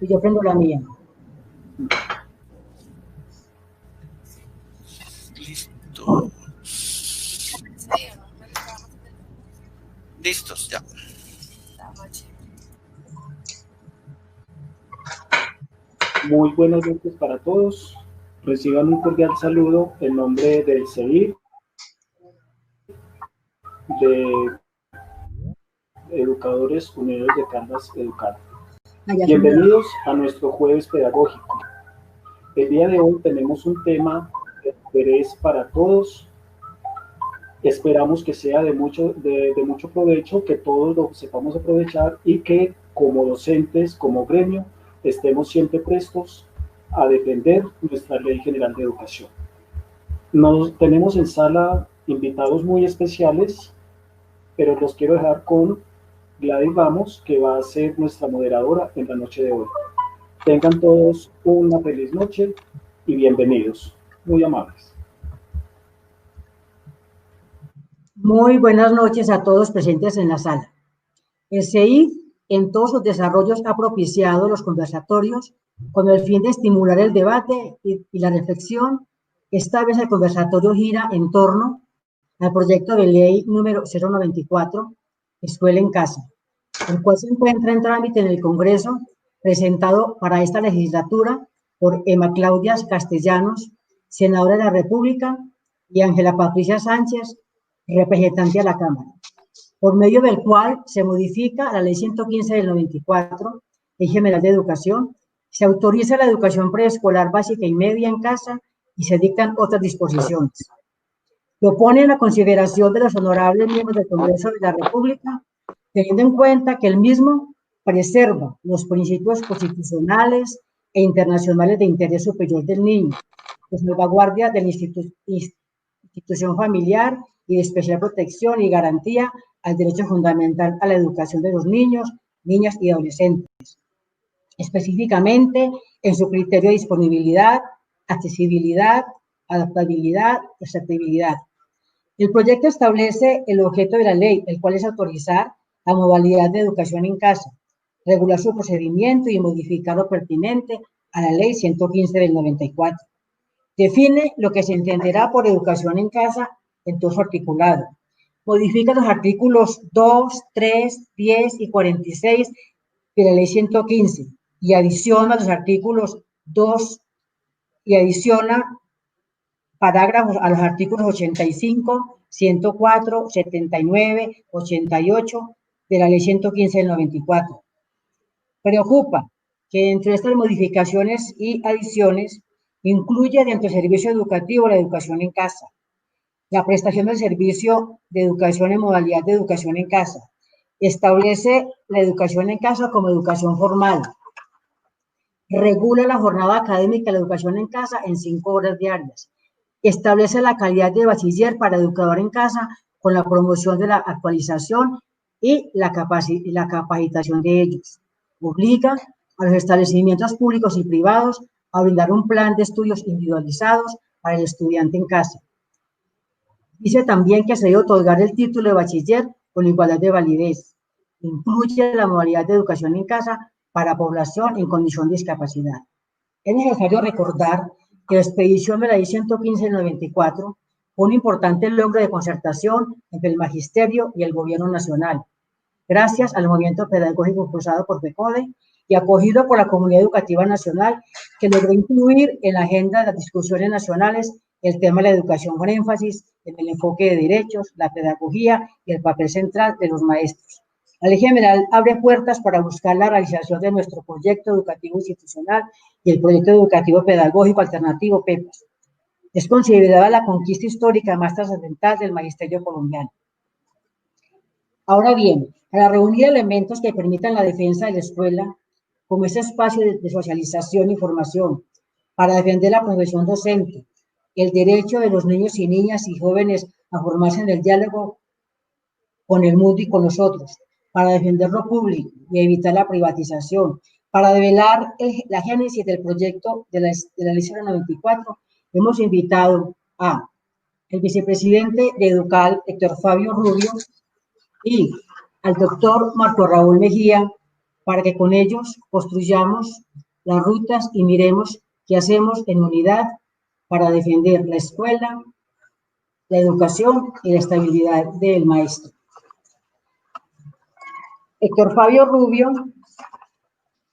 y yo prendo la mía. Listo. Listos, ya. Muy buenas noches para todos. Reciban un cordial saludo en nombre del CEID, de Educadores Unidos de Caldas Educar. Bienvenidos a nuestro jueves pedagógico. El día de hoy tenemos un tema de interés para todos. Esperamos que sea de mucho provecho, que todos lo sepamos aprovechar y que como docentes, como gremio, estemos siempre prestos a defender nuestra Ley General de Educación. Tenemos en sala invitados muy especiales, pero los quiero dejar con Gladys Vamos, que va a ser nuestra moderadora en la noche de hoy. Tengan todos una feliz noche y bienvenidos. Muy amables. Muy buenas noches a todos presentes en la sala. El CEID en todos sus desarrollos ha propiciado los conversatorios con el fin de estimular el debate y la reflexión. Esta vez el conversatorio gira en torno al proyecto de ley número 094, Escuela en Casa, el cual se encuentra en trámite en el Congreso, presentado para esta legislatura por Emma Claudia Castellanos, senadora de la República, y Ángela Patricia Sánchez, representante a la Cámara, por medio del cual se modifica la Ley 115 del 94, Ley General de Educación, se autoriza la educación preescolar básica y media en casa y se dictan otras disposiciones. Lo pone en la consideración de los honorables miembros del Congreso de la República, teniendo en cuenta que el mismo preserva los principios constitucionales e internacionales de interés superior del niño, de salvaguardia de la institución familiar y de especial protección y garantía al derecho fundamental a la educación de los niños, niñas y adolescentes, específicamente en su criterio de disponibilidad, accesibilidad, adaptabilidad y aceptabilidad. El proyecto establece el objeto de la ley, el cual es autorizar la modalidad de educación en casa, regular su procedimiento y modificar lo pertinente a la ley 115 del 94. Define lo que se entenderá por educación en casa en todo su articulado. Modifica los artículos 2, 3, 10 y 46 de la ley 115 y adiciona los artículos 2 y adiciona parágrafos a los artículos 85, 104, 79, 88 de la ley 115 del 94. Preocupa que entre estas modificaciones y adiciones incluye dentro del servicio educativo la educación en casa, la prestación del servicio de educación en modalidad de educación en casa, establece la educación en casa como educación formal, regula la jornada académica de la educación en casa en 5 horas diarias, establece la calidad de bachiller para educador en casa con la promoción de la actualización y la capacitación de ellos, obliga a los establecimientos públicos y privados a brindar un plan de estudios individualizados para el estudiante en casa. Dice también que se debe otorgar el título de bachiller con igualdad de validez. Incluye la modalidad de educación en casa para población en condición de discapacidad. Es necesario recordar que la expedición de la ley 115 del 94 fue un importante logro de concertación entre el magisterio y el gobierno nacional, gracias al movimiento pedagógico impulsado por FECODE y acogido por la comunidad educativa nacional, que logró incluir en la agenda de las discusiones nacionales el tema de la educación con énfasis en el enfoque de derechos, la pedagogía y el papel central de los maestros. La Ley General abre puertas para buscar la realización de nuestro proyecto educativo institucional y el proyecto educativo pedagógico alternativo PEPAS. Es considerada la conquista histórica más trascendental del magisterio colombiano. Ahora bien, para reunir elementos que permitan la defensa de la escuela como ese espacio de socialización y formación, para defender la profesión docente, el derecho de los niños y niñas y jóvenes a formarse en el diálogo con el mundo y con nosotros, para defender lo público y evitar la privatización, para develar la génesis del proyecto de la Ley 094, hemos invitado a el vicepresidente de Educal, Héctor Fabio Rubio, y al doctor Marco Raúl Mejía, para que con ellos construyamos las rutas y miremos qué hacemos en unidad para defender la escuela, la educación y la estabilidad del maestro. Héctor Fabio Rubio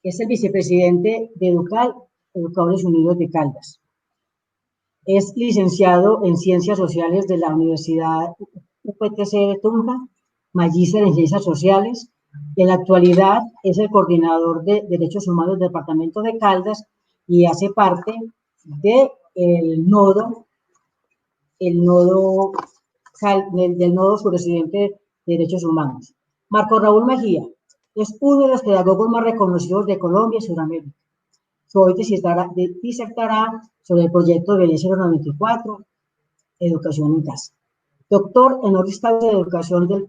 es el vicepresidente de Educadores Unidos de Caldas. Es licenciado en Ciencias Sociales de la Universidad UPTC de Tunja, magíster en Ciencias Sociales. En la actualidad es el coordinador de Derechos Humanos del Departamento de Caldas y hace parte del nodo suroccidente de Derechos Humanos. Marco Raúl Mejía es uno de los pedagogos más reconocidos de Colombia y Sudamérica. Hoy disertará sobre el proyecto de ley 094, Educación en Casa. Doctor honoris causa en Educación de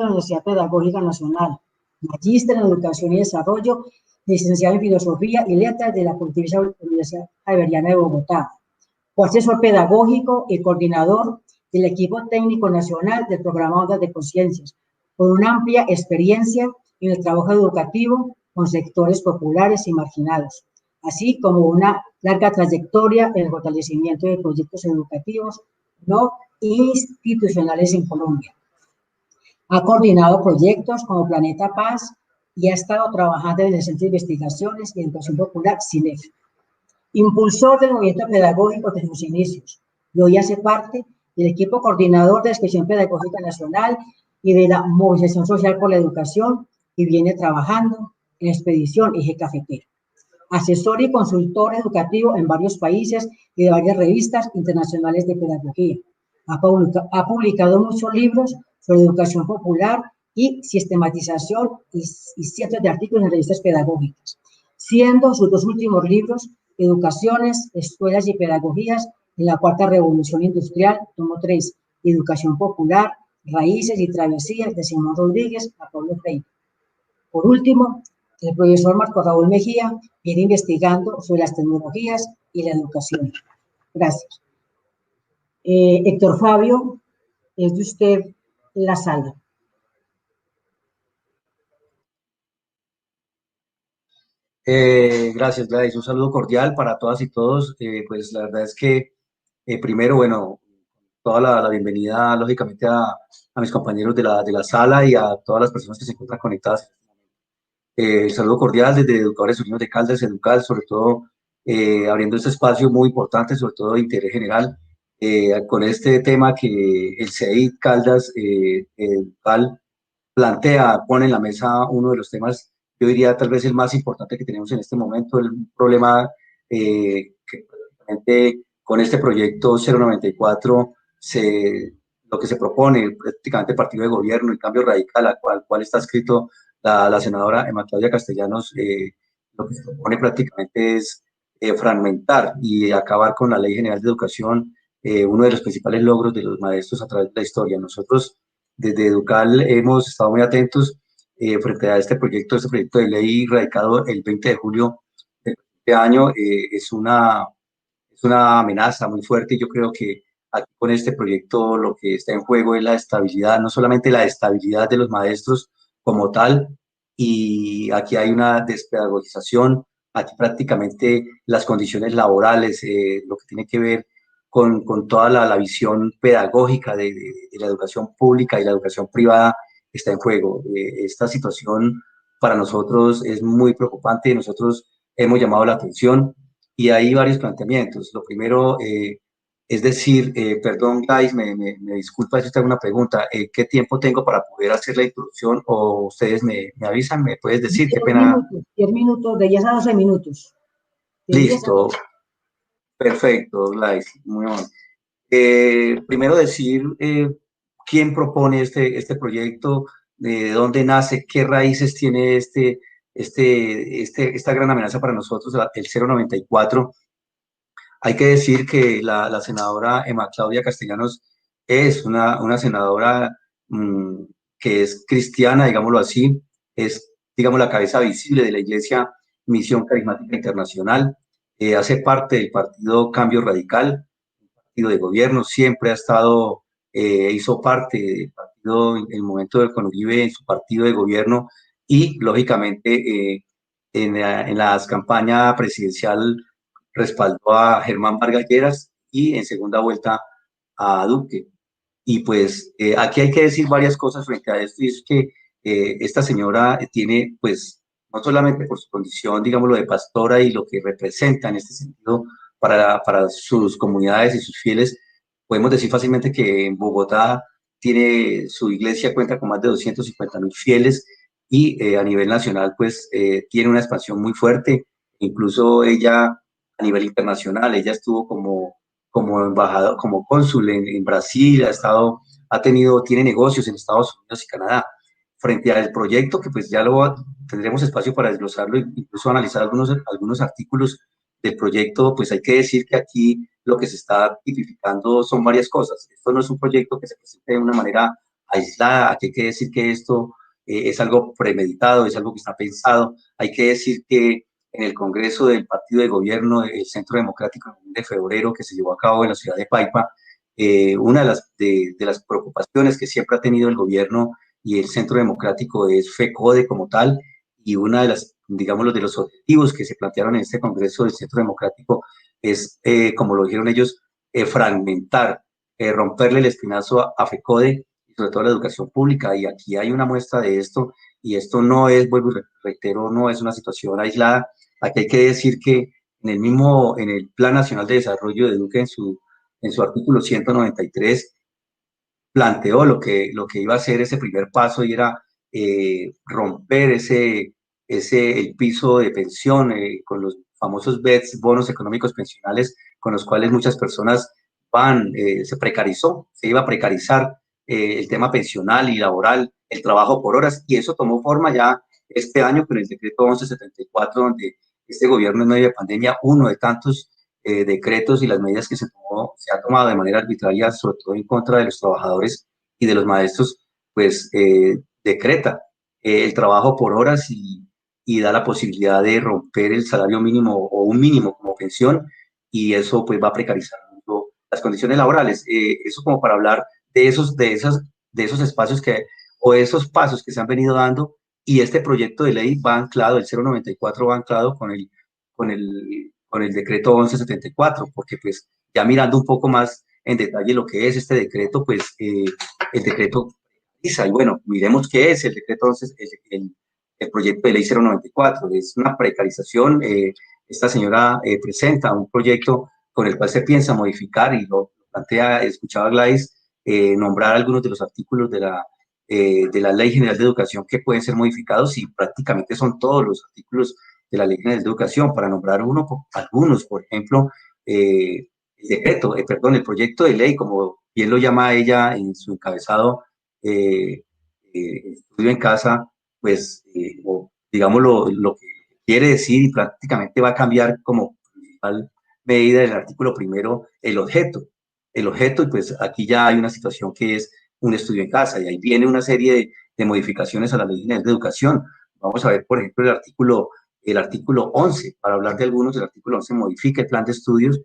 la Universidad Pedagógica Nacional, magíster en Educación y Desarrollo, licenciado en Filosofía y Letras de la Pontificia Universidad Javeriana de Bogotá. Fue asesor pedagógico y coordinador del equipo técnico nacional del programa Ondas de Conciencias, con una amplia experiencia en el trabajo educativo con sectores populares y marginados, así como una larga trayectoria en el fortalecimiento de proyectos educativos no institucionales en Colombia. Ha coordinado proyectos como Planeta Paz y ha estado trabajando en el Centro de Investigaciones y Educación Popular, CINEF. Impulsor del movimiento pedagógico desde sus inicios, y hoy hace parte del equipo coordinador de la Expresión Pedagógica Nacional y de la Movilización Social por la Educación, y viene trabajando en Expedición Eje Cafetero. Asesor y consultor educativo en varios países y de varias revistas internacionales de pedagogía. Ha publicado muchos libros sobre educación popular y sistematización y cientos de artículos en revistas pedagógicas, siendo sus dos últimos libros Educaciones, Escuelas y Pedagogías en la Cuarta Revolución Industrial, tomo 3, Educación Popular, Raíces y Travesías, de Simón Rodríguez a Pablo Freire. Por último, el profesor Marco Raúl Mejía viene investigando sobre las tecnologías y la educación. Gracias. Héctor Fabio, es de usted la sala. Gracias, Gladys. Un saludo cordial para todas y todos. Pues la verdad es que primero, bueno, toda la bienvenida, lógicamente, a mis compañeros de la sala y a todas las personas que se encuentran conectadas. El saludo cordial desde Educadores Unidos de Caldas, Educal, sobre todo abriendo este espacio muy importante, sobre todo de interés general, con este tema que el CEID Caldas Educal pone en la mesa uno de los temas, yo diría tal vez el más importante que tenemos en este momento, el problema que prácticamente con este proyecto 094 lo que se propone prácticamente el partido de gobierno, el cambio radical al cual está escrito la senadora Emma Claudia Castellanos, lo que se propone prácticamente es fragmentar y acabar con la Ley General de Educación, uno de los principales logros de los maestros a través de la historia. Nosotros desde Educal hemos estado muy atentos frente a este proyecto de ley radicado el 20 de julio de este año. Es una amenaza muy fuerte y yo creo que aquí con este proyecto lo que está en juego es la estabilidad, no solamente la estabilidad de los maestros como tal, y aquí hay una despedagogización, aquí prácticamente las condiciones laborales, lo que tiene que ver con toda la visión pedagógica de la educación pública y la educación privada está en juego. Esta situación para nosotros es muy preocupante, nosotros hemos llamado la atención y hay varios planteamientos. Lo primero, es decir, perdón, Guys, me disculpa si usted hago una pregunta. ¿Qué tiempo tengo para poder hacer la introducción o ustedes me avisan? ¿Me puedes decir? Qué pena. 10 minutos, de 10 a 12 minutos. Listo. Perfecto, Guys. Muy bien. Primero decir quién propone este proyecto, de dónde nace, qué raíces tiene esta gran amenaza para nosotros, el 094. Hay que decir que la senadora Emma Claudia Castellanos es una senadora que es cristiana, digámoslo así, es, digamos, la cabeza visible de la Iglesia Misión Carismática Internacional, hace parte del partido Cambio Radical, partido de gobierno, siempre ha estado, hizo parte del partido en el momento del con Uribe, en su partido de gobierno, y lógicamente en la campaña presidencial respaldó a Germán Vargas Lleras y en segunda vuelta a Duque. Y pues aquí hay que decir varias cosas frente a esto, y es que esta señora tiene, pues, no solamente por su condición, digámoslo, de pastora y lo que representa en este sentido para sus comunidades y sus fieles, podemos decir fácilmente que en Bogotá tiene su iglesia, cuenta con más de 250.000 fieles y a nivel nacional, pues, tiene una expansión muy fuerte. Incluso ella, a nivel internacional, ella estuvo como embajador, como cónsul en Brasil, tiene negocios en Estados Unidos y Canadá. Frente al proyecto, que pues ya tendremos espacio para desglosarlo e incluso analizar algunos artículos del proyecto, pues hay que decir que aquí lo que se está tipificando son varias cosas. Esto no es un proyecto que se presente de una manera aislada, aquí hay que decir que esto es algo premeditado, es algo que está pensado. Hay que decir que en el Congreso del Partido de Gobierno, el Centro Democrático de febrero, que se llevó a cabo en la ciudad de Paipa, una de las preocupaciones que siempre ha tenido el gobierno y el Centro Democrático es FECODE como tal, y una de las, digamos, de los objetivos que se plantearon en este Congreso del Centro Democrático es, como lo dijeron ellos, fragmentar, romperle el espinazo a FECODE y sobre todo a la educación pública, y aquí hay una muestra de esto, y esto no es, vuelvo y reitero, no es una situación aislada. Aquí hay que decir que en el Plan Nacional de Desarrollo de Duque, en su artículo 193, planteó lo que iba a ser ese primer paso y era romper el piso de pensión con los famosos BEDS, bonos económicos pensionales, con los cuales muchas personas se iba a precarizar el tema pensional y laboral, el trabajo por horas, y eso tomó forma ya este año con el decreto 1174, donde este gobierno en medio de pandemia, uno de tantos decretos y las medidas que se ha tomado de manera arbitraria, sobre todo en contra de los trabajadores y de los maestros, pues decreta el trabajo por horas y da la posibilidad de romper el salario mínimo o un mínimo como pensión, y eso pues va a precarizar mucho las condiciones laborales. Eso como para hablar de esos espacios o esos pasos que se han venido dando, y este proyecto de ley va anclado, el 094 va anclado con el decreto 1174, porque pues ya mirando un poco más en detalle lo que es este decreto, pues el decreto precariza, y bueno, miremos qué es el decreto 11, el proyecto de ley 094, es una precarización. Esta señora presenta un proyecto con el cual se piensa modificar, y lo plantea, escuchaba Gladys, nombrar algunos de los artículos de la Ley General de Educación que pueden ser modificados, y prácticamente son todos los artículos de la Ley General de Educación, para nombrar algunos, por ejemplo, el proyecto de ley, como bien lo llama ella en su encabezado, estudio en casa, pues, digamos, lo que quiere decir, y prácticamente va a cambiar como principal medida del artículo primero el objeto, y pues aquí ya hay una situación que es un estudio en casa, y ahí viene una serie de modificaciones a la Ley General de Educación. Vamos a ver, por ejemplo, el artículo 11, para hablar de algunos. El artículo 11 modifica el plan de estudios,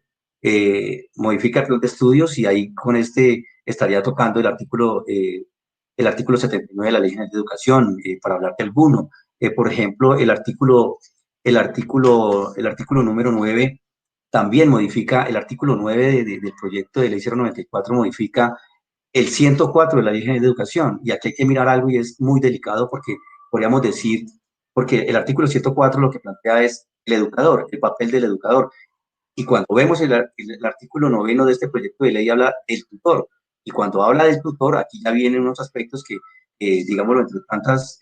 y ahí con este estaría tocando el artículo 79 de la Ley General de Educación, para hablar de alguno. Por ejemplo, el artículo número 9 también modifica, el artículo 9 del proyecto de ley 094 modifica el 104 de la Ley General de Educación, y aquí hay que mirar algo y es muy delicado, porque podríamos decir, porque el artículo 104 lo que plantea es el educador, el papel del educador, y cuando vemos el artículo 9 de este proyecto de ley habla del tutor, y cuando habla del tutor, aquí ya vienen unos aspectos que, digámoslo, entre tantas,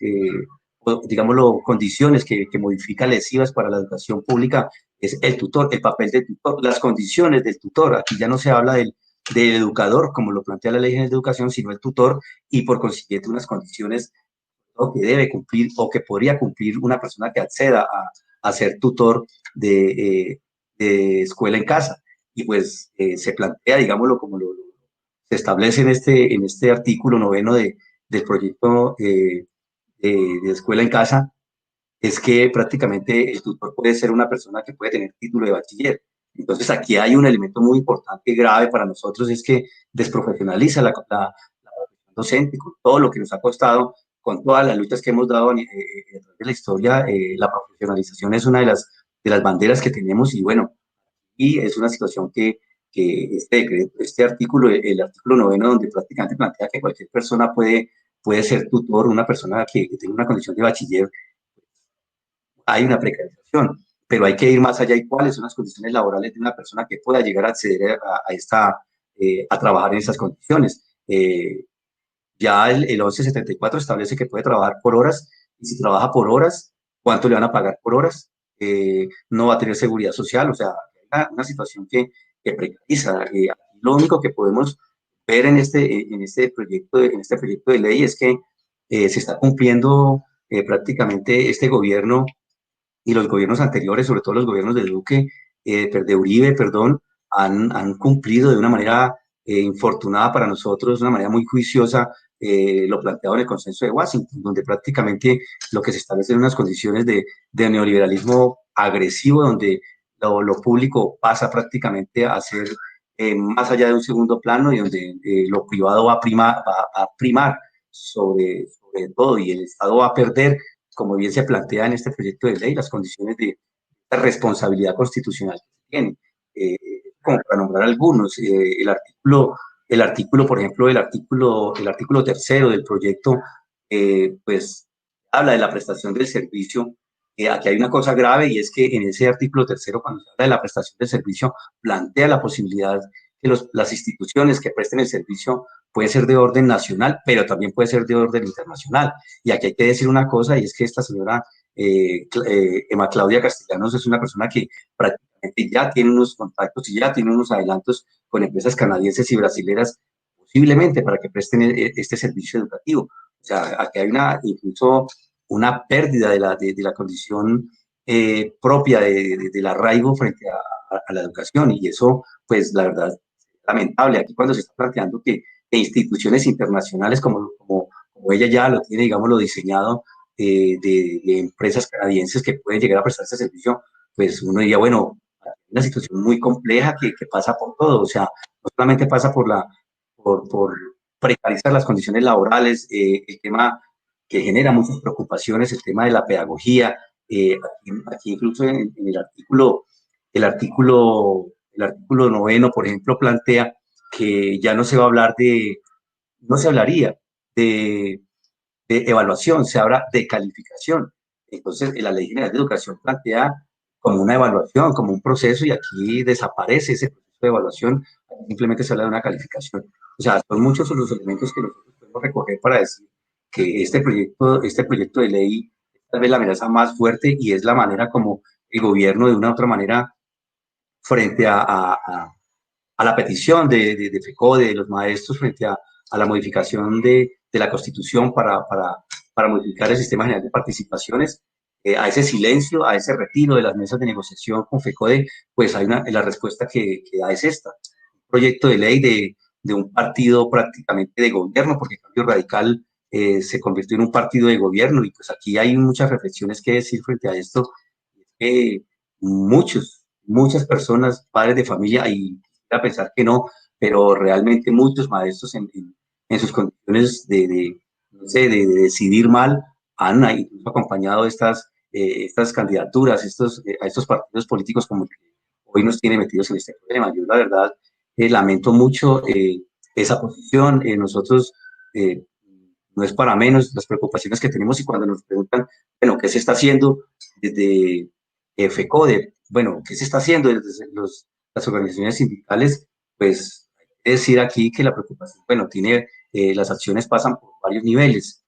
digámoslo, condiciones que modifican lesivas para la educación pública, es el tutor, el papel del tutor, las condiciones del tutor. Aquí ya no se habla del educador, como lo plantea la Ley General de Educación, sino el tutor, y por consiguiente unas condiciones que debe cumplir o que podría cumplir una persona que acceda a ser tutor de escuela en casa. Y pues se plantea, digámoslo, como se establece en este artículo 9 del proyecto de escuela en casa, es que prácticamente el tutor puede ser una persona que puede tener título de bachiller. Entonces aquí hay un elemento muy importante y grave para nosotros, es que desprofesionaliza la profesión docente, con todo lo que nos ha costado con todas las luchas que hemos dado de la historia, la profesionalización es una de las banderas que tenemos y bueno, y es una situación que este artículo, el artículo 9, donde prácticamente plantea que cualquier persona puede ser tutor, una persona que tenga una condición de bachiller, hay una precarización, pero hay que ir más allá y cuáles son las condiciones laborales de una persona que pueda llegar a acceder a trabajar en esas condiciones. Ya el 1174 establece que puede trabajar por horas, y si trabaja por horas, ¿cuánto le van a pagar por horas? No va a tener seguridad social, o sea, una situación que precariza. Lo único que podemos ver en este proyecto de ley es que se está cumpliendo prácticamente este gobierno y los gobiernos anteriores, sobre todo los gobiernos de Duque, de Uribe, perdón, han cumplido de una manera infortunada para nosotros, de una manera muy juiciosa, lo planteado en el Consenso de Washington, donde prácticamente lo que se establece en unas condiciones de neoliberalismo agresivo, donde lo público pasa prácticamente a ser más allá de un segundo plano y donde lo privado va a primar sobre todo y el Estado va a perder, como bien se plantea en este proyecto de ley, las condiciones de responsabilidad constitucional que tiene. Como para nombrar algunos, el artículo, por ejemplo, el artículo tercero del proyecto, pues habla de la prestación del servicio. Aquí hay una cosa grave y es que en ese artículo tercero, cuando se habla de la prestación del servicio, plantea la posibilidad que las instituciones que presten el servicio puede ser de orden nacional, pero también puede ser de orden internacional. Y aquí hay que decir una cosa, y es que esta señora Emma Claudia Castellanos es una persona que prácticamente ya tiene unos contactos y ya tiene unos adelantos con empresas canadienses y brasileras, posiblemente para que presten este servicio educativo. O sea, aquí hay incluso una pérdida de la condición propia del arraigo frente a la educación, y eso, pues, la verdad, es lamentable. Aquí cuando se está planteando que instituciones internacionales, como ella ya lo tiene, digamos, lo diseñado, de empresas canadienses que pueden llegar a prestar este servicio, pues uno diría, bueno, hay una situación muy compleja que pasa por todo, o sea, no solamente pasa por precarizar las condiciones laborales, el tema que genera muchas preocupaciones, el tema de la pedagogía. Aquí incluso en el artículo 9, por ejemplo, plantea que ya no se va a hablar no se hablaría de evaluación, se habla de calificación. Entonces, la Ley General de Educación plantea como una evaluación, como un proceso, y aquí desaparece ese proceso de evaluación, simplemente se habla de una calificación. O sea, son muchos los elementos que nosotros podemos recoger para decir que este proyecto de ley es tal vez la amenaza más fuerte y es la manera como el gobierno, de una u otra manera, frente a la petición de FECODE, de los maestros, frente a la modificación de la Constitución para modificar el sistema general de participaciones, a ese silencio, a ese retiro de las mesas de negociación con FECODE, pues la respuesta que da es esta. Un proyecto de ley de un partido prácticamente de gobierno, porque Cambio Radical se convirtió en un partido de gobierno, y pues aquí hay muchas reflexiones que decir frente a esto. Muchas personas, padres de familia, y a pensar que no, pero realmente muchos maestros en sus condiciones no sé, de decidir mal, han incluso acompañado estas candidaturas, a estos partidos políticos como que hoy nos tiene metidos en este problema. Yo la verdad lamento mucho esa posición. Nosotros no es para menos las preocupaciones que tenemos, y cuando nos preguntan, bueno, ¿qué se está haciendo desde FECODE? Bueno, ¿qué se está haciendo desde las organizaciones sindicales? Pues hay que decir aquí que la preocupación, bueno, las acciones pasan por varios niveles.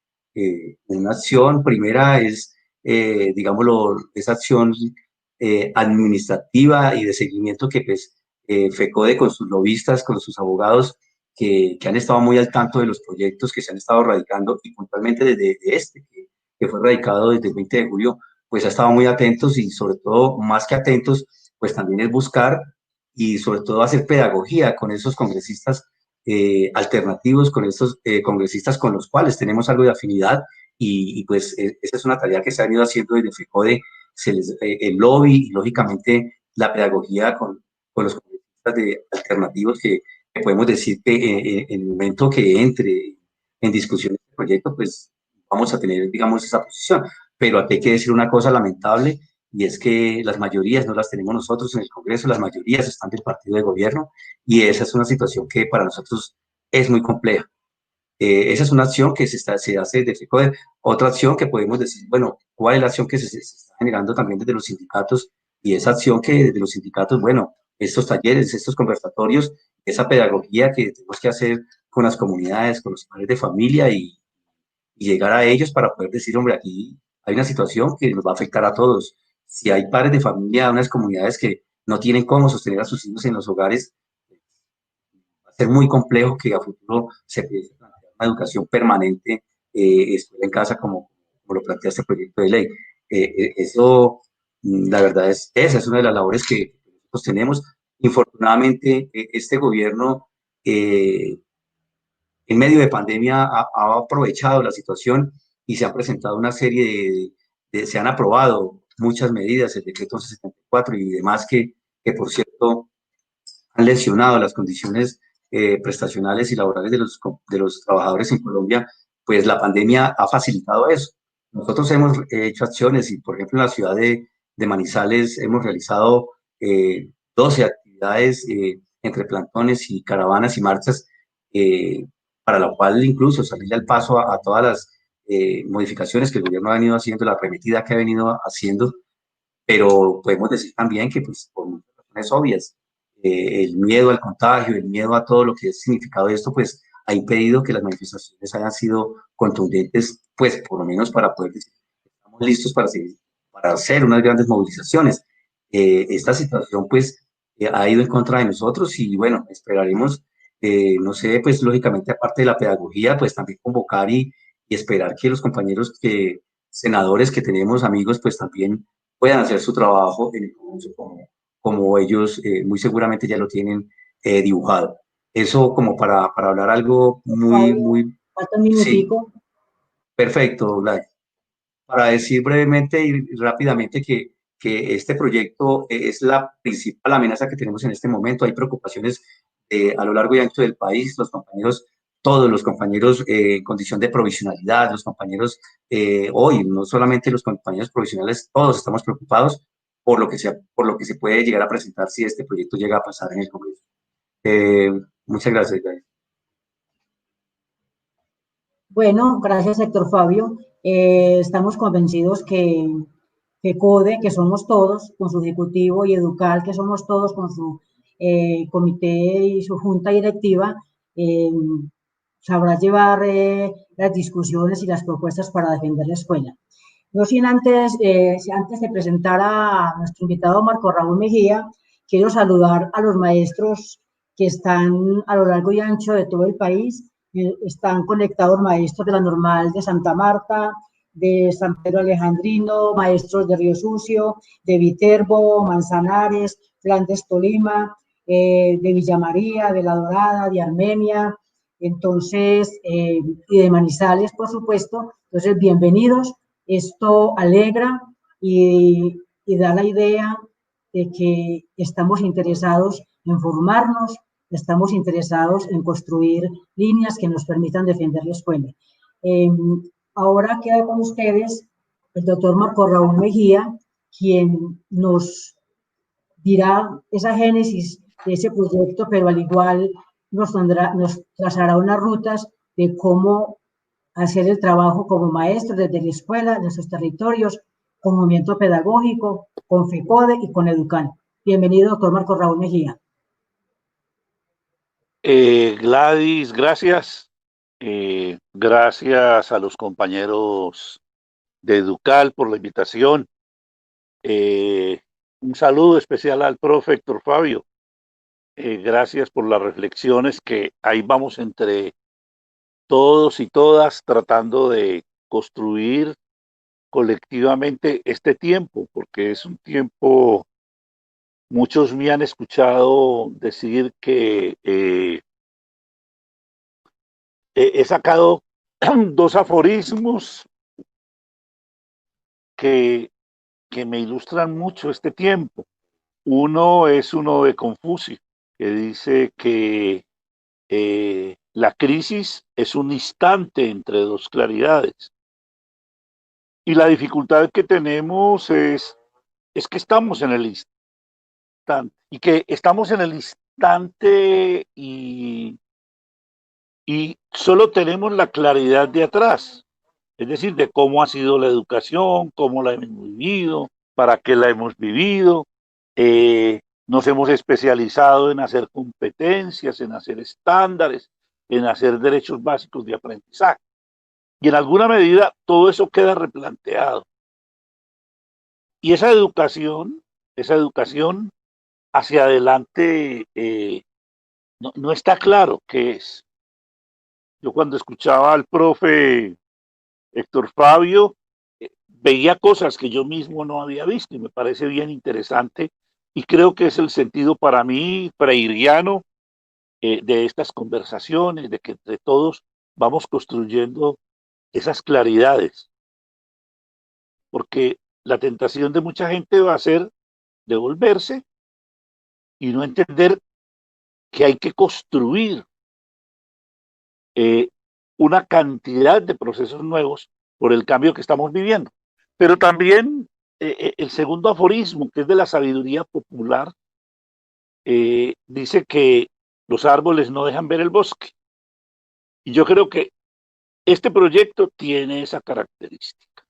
Una acción primera es, digámoslo, esa acción administrativa y de seguimiento que pues FECODE con sus lobistas, con sus abogados, que han estado muy al tanto de los proyectos que se han estado radicando, y puntualmente desde que fue radicado desde el 20 de julio, pues ha estado muy atentos, y sobre todo, más que atentos, pues también es buscar y sobre todo hacer pedagogía con esos congresistas alternativos, con estos congresistas con los cuales tenemos algo de afinidad, y pues esa es una tarea que se ha ido haciendo desde FECODE, el lobby y lógicamente la pedagogía con los congresistas alternativos, que podemos decir que en el momento que entre en discusión este proyecto, pues vamos a tener, digamos, esa posición. Pero aquí hay que decir una cosa lamentable, y es que las mayorías no las tenemos nosotros en el Congreso, las mayorías están del partido de gobierno, y esa es una situación que para nosotros es muy compleja. Esa es una acción que se hace de FECODE. Otra acción que podemos decir, bueno, ¿cuál es la acción que se está generando también desde los sindicatos? Y esa acción que desde los sindicatos, bueno, estos talleres, estos conversatorios, esa pedagogía que tenemos que hacer con las comunidades, con los padres de familia y llegar a ellos para poder decir, hombre, aquí hay una situación que nos va a afectar a todos. Si hay padres de familia, unas comunidades que no tienen cómo sostener a sus hijos en los hogares, va a ser muy complejo que a futuro se empiece a plantear una educación permanente, escuela en casa, como lo plantea este proyecto de ley. Eso, la verdad esa es una de las labores que nosotros tenemos. Infortunadamente, este gobierno, en medio de pandemia, ha aprovechado la situación y se han presentado una serie se han aprobado muchas medidas, el decreto 74 y demás, que por cierto han lesionado las condiciones prestacionales y laborales de los trabajadores en Colombia. Pues la pandemia ha facilitado eso. Nosotros hemos hecho acciones y, por ejemplo, en la ciudad de Manizales hemos realizado 12 actividades entre plantones y caravanas y marchas, eh, para lo cual incluso salir al paso a todas las modificaciones que el gobierno ha venido haciendo, la arremetida que ha venido haciendo, pero podemos decir también que, pues, por muchas razones obvias, el miedo al contagio, el miedo a todo lo que ha significado esto, pues, ha impedido que las manifestaciones hayan sido contundentes, pues, por lo menos para poder decir, estamos listos para seguir, para hacer unas grandes movilizaciones. Esta situación, pues, ha ido en contra de nosotros y, bueno, esperaremos, no sé, pues, lógicamente, aparte de la pedagogía, pues, también convocar y esperar que los compañeros senadores que tenemos, amigos, pues, también puedan hacer su trabajo en el Congreso como ellos muy seguramente ya lo tienen dibujado. Eso como para hablar algo muy, Fabio, muy, falta un sí, minutico. perfecto, Vlad. Para decir brevemente y rápidamente que este proyecto es la principal amenaza que tenemos en este momento. Hay preocupaciones a lo largo y ancho del país. Los compañeros, todos los compañeros en condición de provisionalidad, los compañeros hoy, no solamente los compañeros provisionales, todos estamos preocupados por lo que se puede llegar a presentar si este proyecto llega a pasar en el Congreso. Eh, Muchas gracias, Gaby. Bueno, gracias, Héctor Fabio. Estamos convencidos que CODE, que somos todos, con su ejecutivo, y Educal, que somos todos, con su comité y su junta directiva, eh, sabrá llevar las discusiones y las propuestas para defender la escuela. No sin antes de presentar a nuestro invitado Marco Raúl Mejía, quiero saludar a los maestros que están a lo largo y ancho de todo el país. Están conectados maestros de la Normal de Santa Marta, de San Pedro Alejandrino, maestros de Río Sucio, de Viterbo, Manzanares, Flandes Tolima, de Villa María, de La Dorada, de Armenia, entonces, y de Manizales, por supuesto. Entonces, bienvenidos. Esto alegra y da la idea de que estamos interesados en formarnos, estamos interesados en construir líneas que nos permitan defender la escuela. Ahora queda con ustedes el doctor Marco Raúl Mejía, quien nos dirá esa génesis de ese proyecto, pero al igual nos trazará unas rutas de cómo hacer el trabajo como maestro desde la escuela, de nuestros territorios, con movimiento pedagógico, con FECODE y con Educal. Bienvenido, doctor Marco Raúl Mejía. Gladys, gracias. Gracias a los compañeros de Educal por la invitación. Un saludo especial al profe Héctor Fabio. Gracias por las reflexiones que ahí vamos entre todos y todas tratando de construir colectivamente este tiempo, porque es un tiempo, muchos me han escuchado decir que he sacado dos aforismos que me ilustran mucho este tiempo. Uno es uno de Confucio, que dice que la crisis es un instante entre dos claridades. Y la dificultad que tenemos es que estamos en el instante, y que estamos en el instante y solo tenemos la claridad de atrás, es decir, de cómo ha sido la educación, cómo la hemos vivido, para qué la hemos vivido. Nos hemos especializado en hacer competencias, en hacer estándares, en hacer derechos básicos de aprendizaje. Y en alguna medida todo eso queda replanteado. Y esa educación hacia adelante, no está claro qué es. Yo cuando escuchaba al profe Héctor Fabio, veía cosas que yo mismo no había visto y me parece bien interesante, y creo que es el sentido para mí freiriano de estas conversaciones, de que entre todos vamos construyendo esas claridades, porque la tentación de mucha gente va a ser devolverse y no entender que hay que construir una cantidad de procesos nuevos por el cambio que estamos viviendo. Pero también el segundo aforismo, que es de la sabiduría popular, dice que los árboles no dejan ver el bosque. Y yo creo que este proyecto tiene esa característica.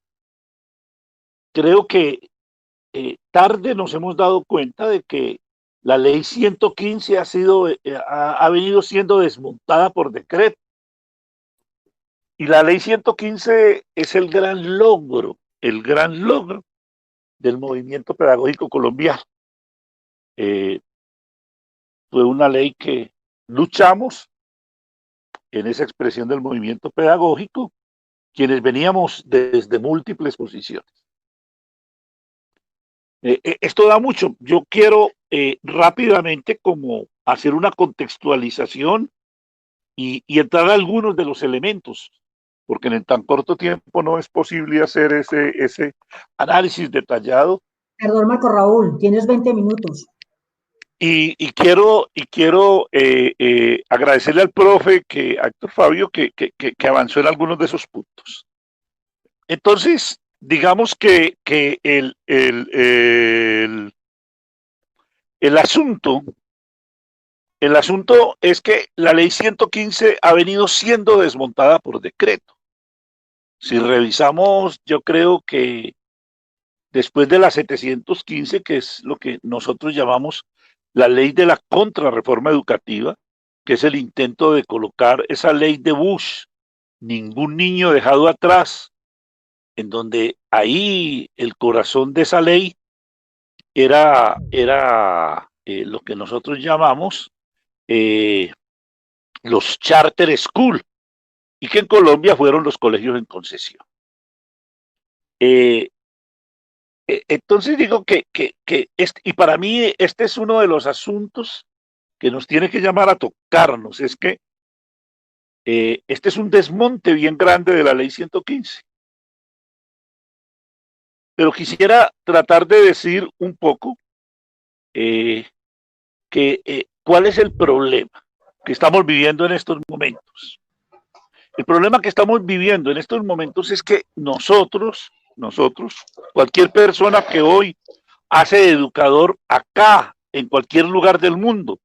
Creo que tarde nos hemos dado cuenta de que la ley 115 ha venido siendo desmontada por decreto. Y la ley 115 es el gran logro del movimiento pedagógico colombiano. Fue una ley que luchamos en esa expresión del movimiento pedagógico, quienes veníamos desde múltiples posiciones. Esto da mucho. Yo quiero rápidamente como hacer una contextualización y entrar a algunos de los elementos, porque en tan corto tiempo no es posible hacer ese análisis detallado. Perdón, Marco Raúl, tienes 20 minutos. Y quiero agradecerle al profe, a Héctor Fabio, que avanzó en algunos de esos puntos. Entonces, digamos que el asunto es que la ley 115 ha venido siendo desmontada por decreto. Si revisamos, yo creo que después de la 715, que es lo que nosotros llamamos la ley de la contrarreforma educativa, que es el intento de colocar esa ley de Bush, ningún niño dejado atrás, en donde ahí el corazón de esa ley era lo que nosotros llamamos los charter school, y que en Colombia fueron los colegios en concesión. Entonces digo y para mí este es uno de los asuntos que nos tiene que llamar a tocarnos, es que este es un desmonte bien grande de la ley 115. Pero quisiera tratar de decir un poco cuál es el problema que estamos viviendo en estos momentos. El problema que estamos viviendo en estos momentos es que nosotros, cualquier persona que hoy hace de educador acá, en cualquier lugar del mundo,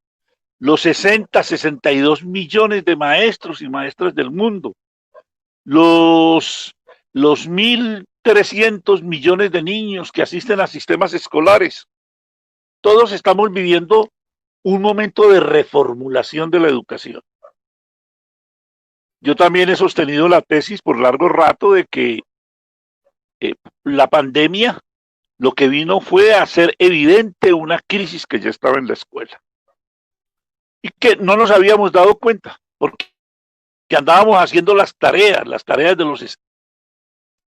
los 62 millones de maestros y maestras del mundo, los 1.300 millones de niños que asisten a sistemas escolares, todos estamos viviendo un momento de reformulación de la educación. Yo también he sostenido la tesis por largo rato de que la pandemia lo que vino fue a hacer evidente una crisis que ya estaba en la escuela y que no nos habíamos dado cuenta porque andábamos haciendo las tareas de los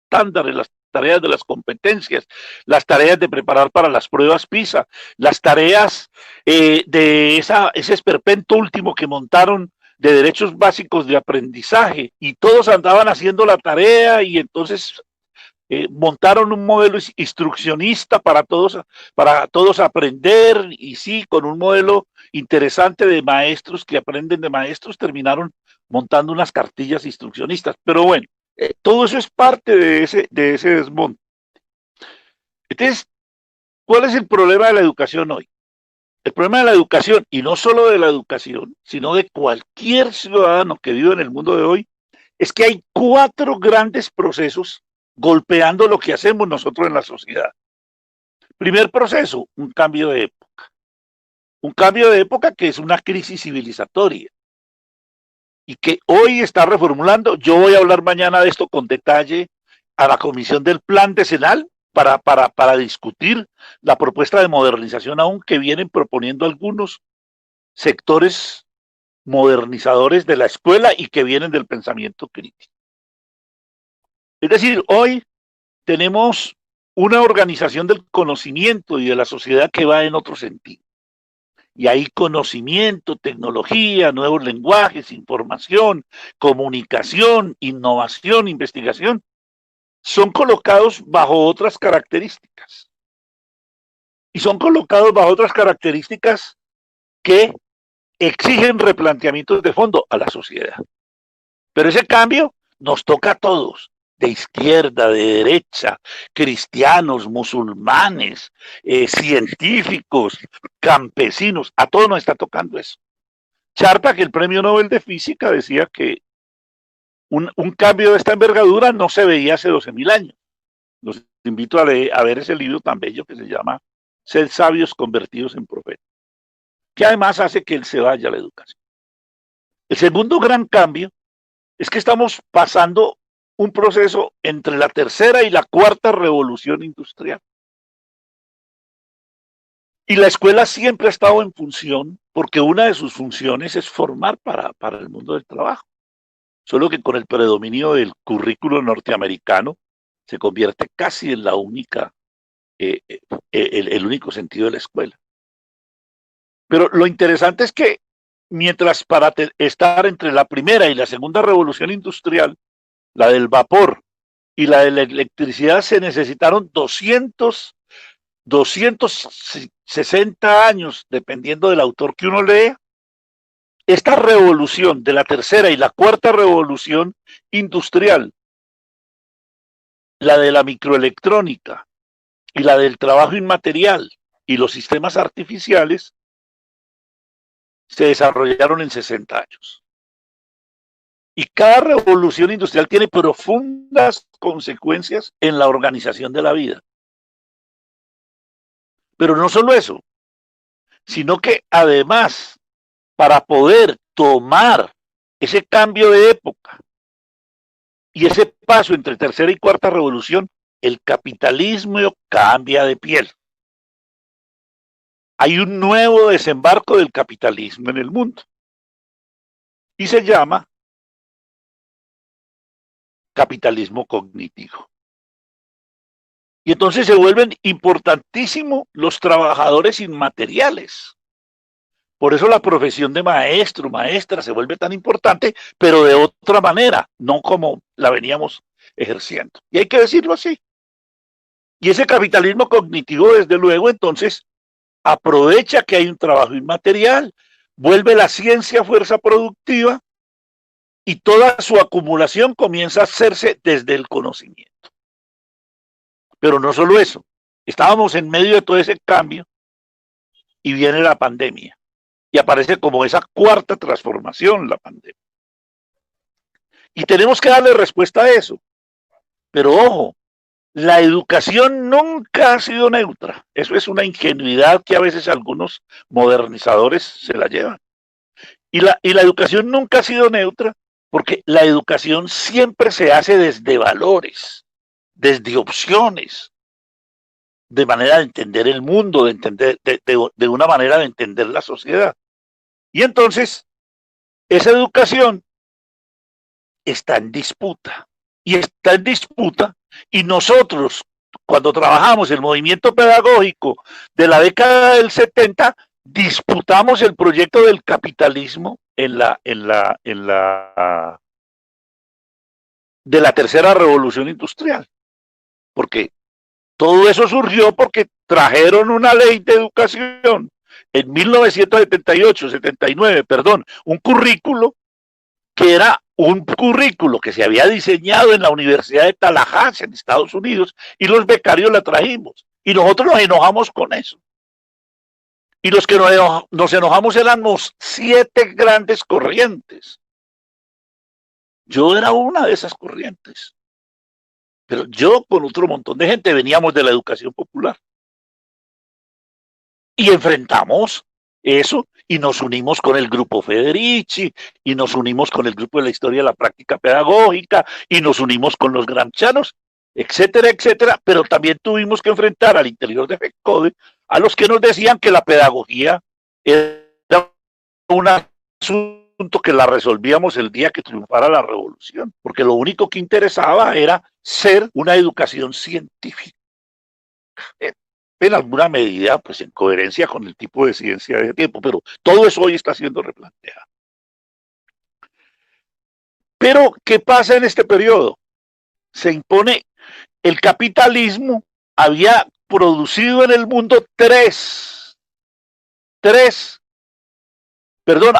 estándares, las tareas de las competencias, las tareas de preparar para las pruebas PISA, las tareas de ese esperpento último que montaron de derechos básicos de aprendizaje, y todos andaban haciendo la tarea y entonces montaron un modelo instruccionista para todos aprender, y sí, con un modelo interesante de maestros que aprenden de maestros, terminaron montando unas cartillas instruccionistas. Pero bueno, Todo eso es parte de ese desmonte. Entonces, ¿cuál es el problema de la educación hoy? El problema de la educación, y no solo de la educación, sino de cualquier ciudadano que vive en el mundo de hoy, es que hay 4 grandes procesos golpeando lo que hacemos nosotros en la sociedad. Primer proceso, un cambio de época. Un cambio de época que es una crisis civilizatoria y que hoy está reformulando. Yo voy a hablar mañana de esto con detalle a la comisión del Plan Decenal para discutir la propuesta de modernización aún que vienen proponiendo algunos sectores modernizadores de la escuela y que vienen del pensamiento crítico. Es decir, hoy tenemos una organización del conocimiento y de la sociedad que va en otro sentido. Y hay conocimiento, tecnología, nuevos lenguajes, información, comunicación, innovación, investigación, son colocados bajo otras características. Y son colocados bajo otras características que exigen replanteamientos de fondo a la sociedad. Pero ese cambio nos toca a todos, de izquierda, de derecha, cristianos, musulmanes, científicos, campesinos, a todos nos está tocando eso. Charpak, el premio Nobel de Física, decía que un cambio de esta envergadura no se veía hace 12.000 años. Los invito a ver ese libro tan bello que se llama Ser sabios convertidos en profetas, que además hace que él se vaya a la educación. El segundo gran cambio es que estamos pasando un proceso entre la tercera y la cuarta revolución industrial. Y la escuela siempre ha estado en función, porque una de sus funciones es formar para el mundo del trabajo. Solo que con el predominio del currículo norteamericano se convierte casi en la única, el único sentido de la escuela. Pero lo interesante es que mientras para estar entre la primera y la segunda revolución industrial, la del vapor y la de la electricidad, se necesitaron 260 años, dependiendo del autor que uno lea. Esta revolución de la tercera y la cuarta revolución industrial, la de la microelectrónica y la del trabajo inmaterial y los sistemas artificiales, se desarrollaron en 60 años. Y cada revolución industrial tiene profundas consecuencias en la organización de la vida. Pero no solo eso, sino que además, para poder tomar ese cambio de época y ese paso entre tercera y cuarta revolución, el capitalismo cambia de piel. Hay un nuevo desembarco del capitalismo en el mundo y se llama capitalismo cognitivo. Y entonces se vuelven importantísimos los trabajadores inmateriales. Por eso la profesión de maestro, maestra se vuelve tan importante, pero de otra manera, no como la veníamos ejerciendo. Y hay que decirlo así. Y ese capitalismo cognitivo, desde luego, entonces, aprovecha que hay un trabajo inmaterial, vuelve la ciencia fuerza productiva y toda su acumulación comienza a hacerse desde el conocimiento. Pero no solo eso, estábamos en medio de todo ese cambio y viene la pandemia y aparece como esa cuarta transformación, la pandemia. Y tenemos que darle respuesta a eso. Pero ojo, la educación nunca ha sido neutra. Eso es una ingenuidad que a veces algunos modernizadores se la llevan. Y la educación nunca ha sido neutra porque la educación siempre se hace desde valores, desde opciones, de manera de entender el mundo, de entender de una manera de entender la sociedad. Y entonces, esa educación está en disputa. Y está en disputa, y nosotros, cuando trabajamos el movimiento pedagógico de la década del 70, disputamos el proyecto del capitalismo de la tercera revolución industrial. Porque todo eso surgió porque trajeron una ley de educación en 1978, 79, perdón, un currículo que era un currículo que se había diseñado en la Universidad de Tallahassee, en Estados Unidos, y los becarios la trajimos. Y nosotros nos enojamos con eso. Y los que nos enojamos éramos 7 grandes corrientes. Yo era una de esas corrientes. Pero yo con otro montón de gente veníamos de la educación popular. Y enfrentamos eso y nos unimos con el grupo Federici y nos unimos con el grupo de la historia de la práctica pedagógica y nos unimos con los gramscianos, etcétera, etcétera. Pero también tuvimos que enfrentar al interior de FECODE a los que nos decían que la pedagogía era un asunto que la resolvíamos el día que triunfara la revolución, porque lo único que interesaba era ser una educación científica. En alguna medida, pues en coherencia con el tipo de ciencia de tiempo, pero todo eso hoy está siendo replanteado. Pero, ¿qué pasa en este periodo? Se impone el capitalismo, había producido en el mundo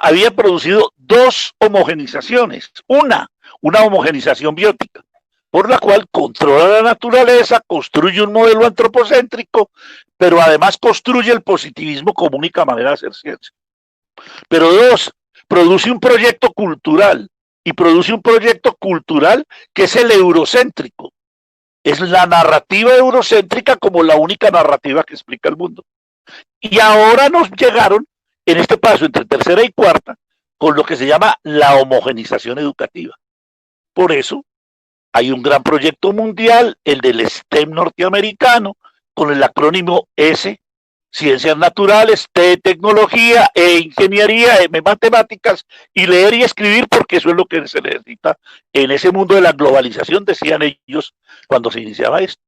había producido 2 homogenizaciones. Una homogenización biótica, por la cual controla la naturaleza, construye un modelo antropocéntrico, pero además construye el positivismo como única manera de hacer ciencia. Pero 2, produce un proyecto cultural, y produce un proyecto cultural que es el eurocéntrico. Es la narrativa eurocéntrica como la única narrativa que explica el mundo. Y ahora nos llegaron, en este paso entre tercera y cuarta, con lo que se llama la homogenización educativa. Por eso, hay un gran proyecto mundial, el del STEM norteamericano, con el acrónimo S, Ciencias Naturales, T, Tecnología, E, Ingeniería, M, Matemáticas, y leer y escribir, porque eso es lo que se necesita en ese mundo de la globalización, decían ellos cuando se iniciaba esto.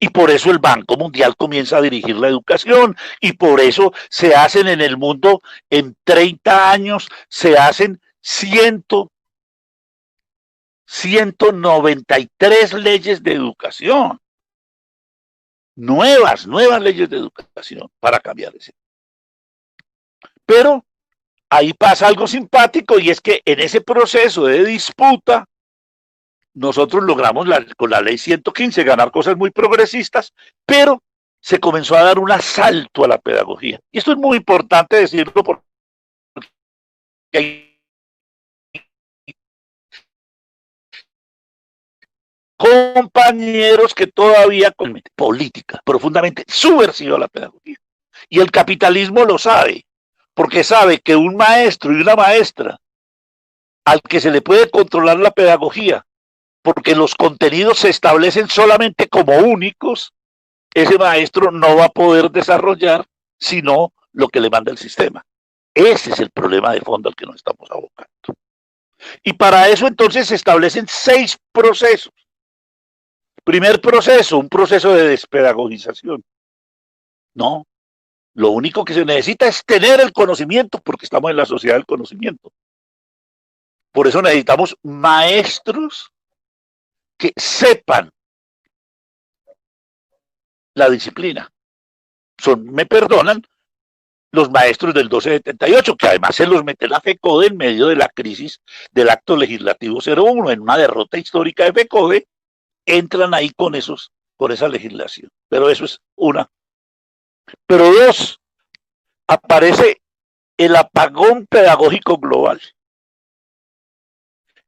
Y por eso el Banco Mundial comienza a dirigir la educación, y por eso se hacen en el mundo, en 30 años, se hacen 193 leyes de educación. Nuevas leyes de educación para cambiar eso. Pero ahí pasa algo simpático, y es que en ese proceso de disputa nosotros logramos con la ley 115 ganar cosas muy progresistas, pero se comenzó a dar un asalto a la pedagogía. Y esto es muy importante decirlo porque hay compañeros que todavía con política profundamente subversiva a la pedagogía. Y el capitalismo lo sabe, porque sabe que un maestro y una maestra al que se le puede controlar la pedagogía, porque los contenidos se establecen solamente como únicos, ese maestro no va a poder desarrollar sino lo que le manda el sistema. Ese es el problema de fondo al que nos estamos abocando. Y para eso entonces se establecen 6 procesos. Primer proceso, un proceso de despedagogización. No, lo único que se necesita es tener el conocimiento, porque estamos en la sociedad del conocimiento. Por eso necesitamos maestros que sepan la disciplina. Me perdonan, los maestros del 1278, que además se los mete la FECODE en medio de la crisis del acto legislativo 01, en una derrota histórica de FECODE, entran ahí con esa legislación. Pero eso es una. Pero 2, aparece el apagón pedagógico global.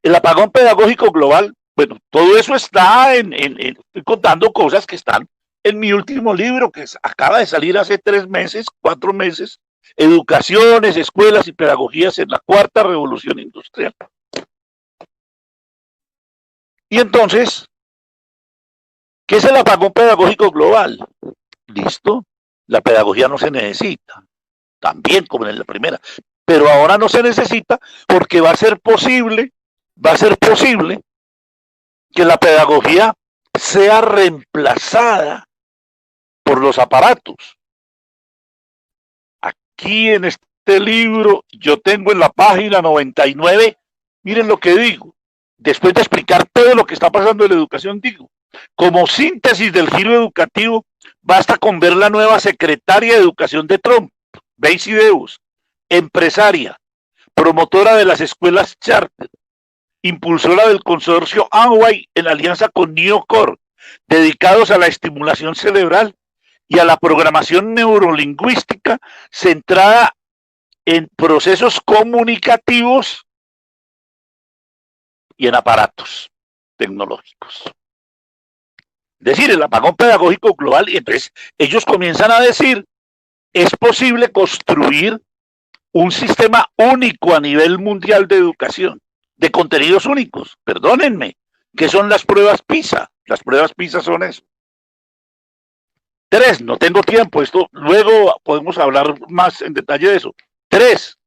El apagón pedagógico global, bueno, todo eso está estoy contando cosas que están en mi último libro, que acaba de salir hace 3 meses, 4 meses, Educaciones, Escuelas y Pedagogías en la Cuarta Revolución Industrial. Y entonces, ¿qué es el apagón pedagógico global? Listo, la pedagogía no se necesita, también como en la primera, pero ahora no se necesita porque va a ser posible que la pedagogía sea reemplazada por los aparatos. Aquí en este libro yo tengo en la página 99, miren lo que digo, después de explicar todo lo que está pasando en la educación, digo, como síntesis del giro educativo, basta con ver la nueva secretaria de Educación de Trump, Betsy DeVos, empresaria, promotora de las escuelas charter, impulsora del consorcio Amway en alianza con NeoCore, dedicados a la estimulación cerebral y a la programación neurolingüística centrada en procesos comunicativos y en aparatos tecnológicos. Es decir, el apagón pedagógico global, y entonces ellos comienzan a decir, es posible construir un sistema único a nivel mundial de educación, de contenidos únicos. Perdónenme, ¿qué son las pruebas PISA? Las pruebas PISA son eso. 3, no tengo tiempo, esto luego podemos hablar más en detalle de eso. 3,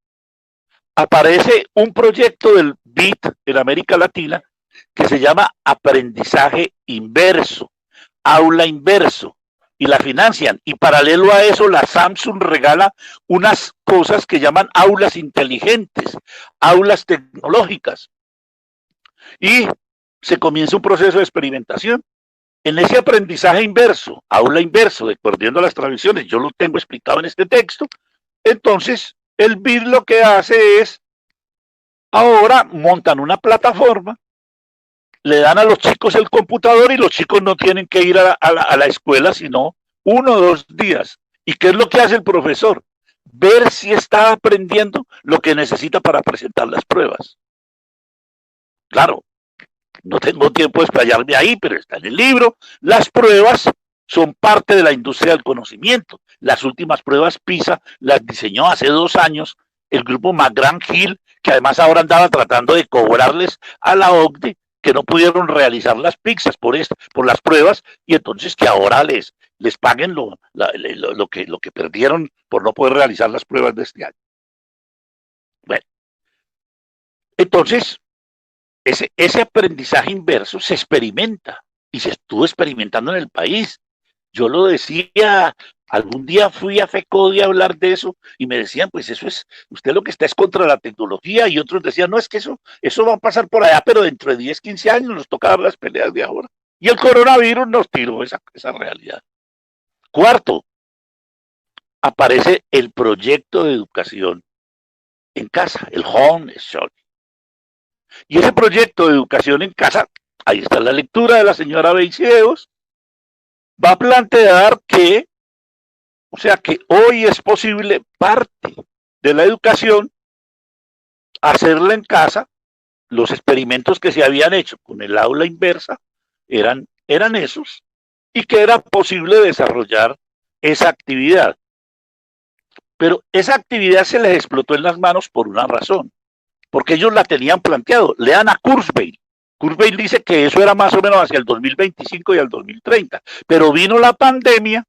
aparece un proyecto del BIT en América Latina que se llama aprendizaje inverso, aula inverso, y la financian. Y paralelo a eso, la Samsung regala unas cosas que llaman aulas inteligentes, aulas tecnológicas. Y se comienza un proceso de experimentación. En ese aprendizaje inverso, aula inverso, dependiendo de las tradiciones, yo lo tengo explicado en este texto, entonces el BID lo que hace es, ahora montan una plataforma, le dan a los chicos el computador y los chicos no tienen que ir a la escuela sino 1 o 2 días. ¿Y qué es lo que hace el profesor? Ver si está aprendiendo lo que necesita para presentar las pruebas. Claro, no tengo tiempo de explayarme ahí, pero está en el libro. Las pruebas son parte de la industria del conocimiento. Las últimas pruebas PISA las diseñó hace 2 años el grupo McGraw-Hill, que además ahora andaba tratando de cobrarles a la OCDE que no pudieron realizar las PISA por las pruebas, y entonces que ahora les paguen lo que perdieron por no poder realizar las pruebas de este año. Bueno, entonces ese aprendizaje inverso se experimenta y se estuvo experimentando en el país. Yo lo decía, algún día fui a FECODI a hablar de eso y me decían, pues eso es, usted lo que está es contra la tecnología, y otros decían, no, es que eso va a pasar por allá, pero dentro de 10, 15 años nos toca dar las peleas de ahora. Y el coronavirus nos tiró esa realidad. 4, aparece el proyecto de educación en casa, el Home Study. Y ese proyecto de educación en casa, ahí está la lectura de la señora Beicedos, va a plantear que hoy es posible parte de la educación hacerla en casa. Los experimentos que se habían hecho con el aula inversa eran esos, y que era posible desarrollar esa actividad. Pero esa actividad se les explotó en las manos por una razón, porque ellos la tenían planteado. Lean a Kurzweil. Kurzweil dice que eso era más o menos hacia el 2025 y al 2030, pero vino la pandemia.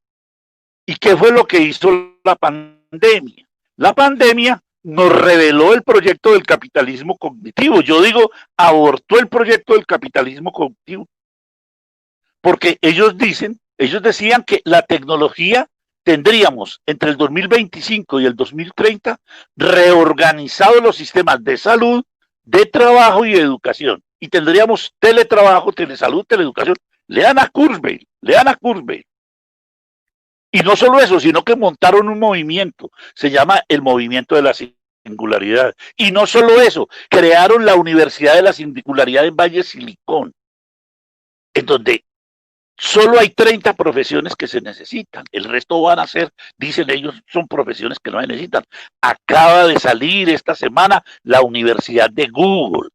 ¿Y qué fue lo que hizo la pandemia? La pandemia nos reveló el proyecto del capitalismo cognitivo. Yo digo, abortó el proyecto del capitalismo cognitivo. Porque ellos decían que la tecnología tendríamos entre el 2025 y el 2030 reorganizados los sistemas de salud, de trabajo y de educación. Y tendríamos teletrabajo, telesalud, teleeducación. Lean a Kurzweil. Y no solo eso, sino que montaron un movimiento, se llama el movimiento de la singularidad. Y no solo eso, crearon la Universidad de la Singularidad en Valle Silicón, en donde solo hay 30 profesiones que se necesitan. El resto van a ser, dicen ellos, son profesiones que no se necesitan. Acaba de salir esta semana la Universidad de Google.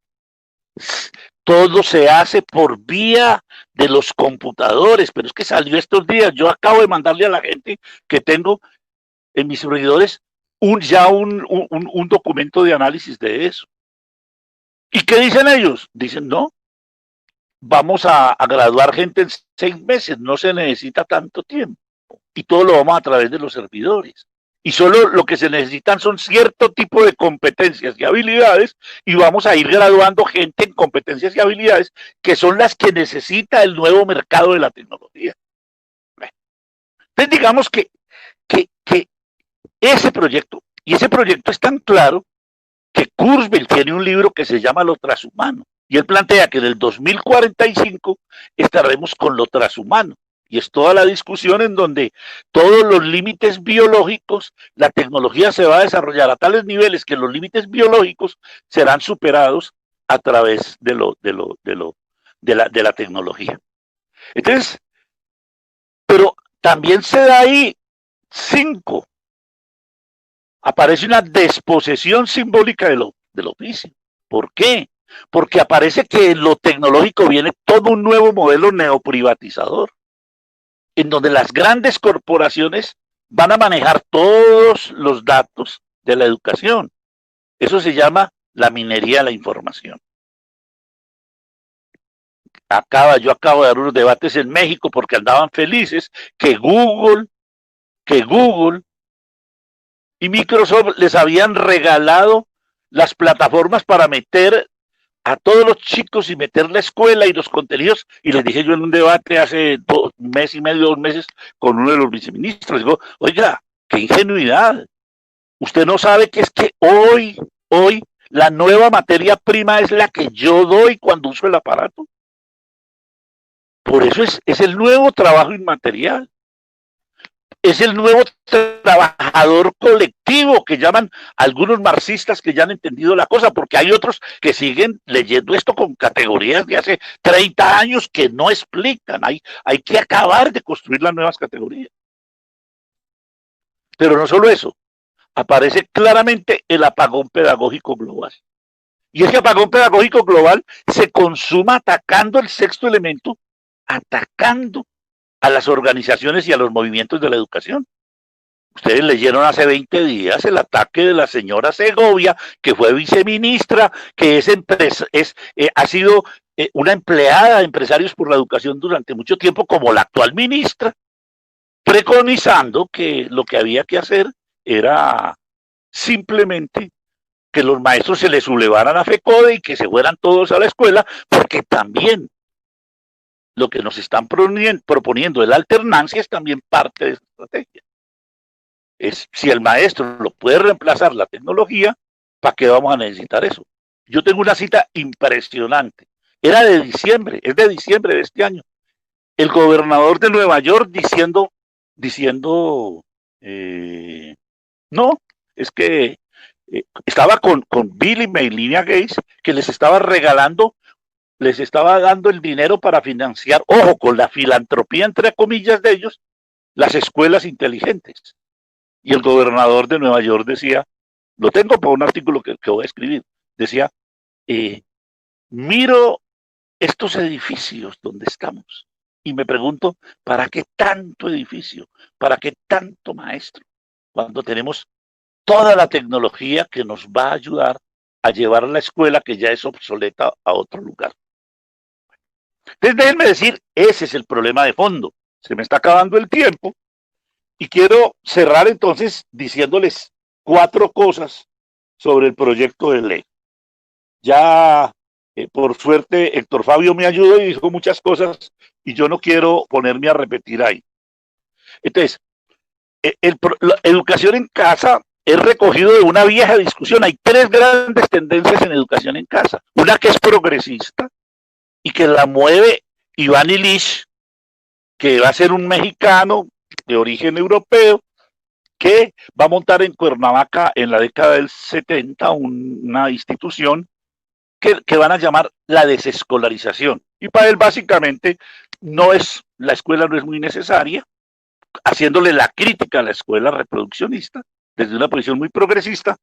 Todo se hace por vía de los computadores, pero es que salió estos días. Yo acabo de mandarle a la gente que tengo en mis servidores un documento de análisis de eso. ¿Y qué dicen ellos? Dicen, no, vamos a graduar gente en 6 meses, no se necesita tanto tiempo. Y todo lo vamos a través de los servidores. Y solo lo que se necesitan son cierto tipo de competencias y habilidades, y vamos a ir graduando gente en competencias y habilidades que son las que necesita el nuevo mercado de la tecnología. Entonces digamos que ese proyecto es tan claro que Kurzweil tiene un libro que se llama Lo Transhumano, y él plantea que en el 2045 estaremos con lo transhumano. Y es toda la discusión en donde todos los límites biológicos, la tecnología se va a desarrollar a tales niveles que los límites biológicos serán superados a través de la tecnología. Entonces, pero también se da ahí 5. Aparece una desposesión simbólica del oficio. ¿Por qué? Porque aparece que en lo tecnológico viene todo un nuevo modelo neoprivatizador, en donde las grandes corporaciones van a manejar todos los datos de la educación. Eso se llama la minería de la información. Yo acabo de dar unos debates en México porque andaban felices que Google y Microsoft les habían regalado las plataformas para meter a todos los chicos y meter la escuela y los contenidos. Y les dije yo en un debate hace un mes y medio, 2 meses, con uno de los viceministros, digo, oiga, qué ingenuidad. Usted no sabe que es que hoy, la nueva materia prima es la que yo doy cuando uso el aparato. Por eso es el nuevo trabajo inmaterial. Es el nuevo trabajador colectivo que llaman algunos marxistas que ya han entendido la cosa, porque hay otros que siguen leyendo esto con categorías de hace 30 años que no explican. Hay que acabar de construir las nuevas categorías. Pero no solo eso, aparece claramente el apagón pedagógico global. Y ese apagón pedagógico global se consuma atacando el sexto elemento, atacando a las organizaciones y a los movimientos de la educación. Ustedes leyeron hace 20 días el ataque de la señora Segovia, que fue viceministra, que ha sido una empleada de Empresarios por la Educación durante mucho tiempo como la actual ministra, preconizando que lo que había que hacer era simplemente que los maestros se les sublevaran a FECODE y que se fueran todos a la escuela, porque también lo que nos están proponiendo de la alternancia es también parte de esa estrategia. Si el maestro lo puede reemplazar la tecnología, ¿para qué vamos a necesitar eso? Yo tengo una cita impresionante. Es de diciembre de este año. El gobernador de Nueva York diciendo no, es que estaba con Bill y Melinda Gates, que les estaba dando el dinero para financiar, ojo, con la filantropía entre comillas de ellos, las escuelas inteligentes. Y el gobernador de Nueva York decía, lo tengo por un artículo que voy a escribir, decía, miro estos edificios donde estamos y me pregunto, ¿para qué tanto edificio? ¿Para qué tanto maestro? Cuando tenemos toda la tecnología que nos va a ayudar a llevar a la escuela que ya es obsoleta a otro lugar. Entonces, déjenme decir, ese es el problema de fondo. Se me está acabando el tiempo y quiero cerrar entonces diciéndoles 4 cosas sobre el proyecto de ley. Ya, por suerte, Héctor Fabio me ayudó y dijo muchas cosas y yo no quiero ponerme a repetir ahí. Entonces, la educación en casa es recogido de una vieja discusión. Hay 3 grandes tendencias en educación en casa. Una que es progresista y que la mueve Iván Illich, que va a ser un mexicano de origen europeo, que va a montar en Cuernavaca en la década del 70 una institución que van a llamar la desescolarización. Y para él básicamente la escuela no es muy necesaria, haciéndole la crítica a la escuela reproduccionista desde una posición muy progresista.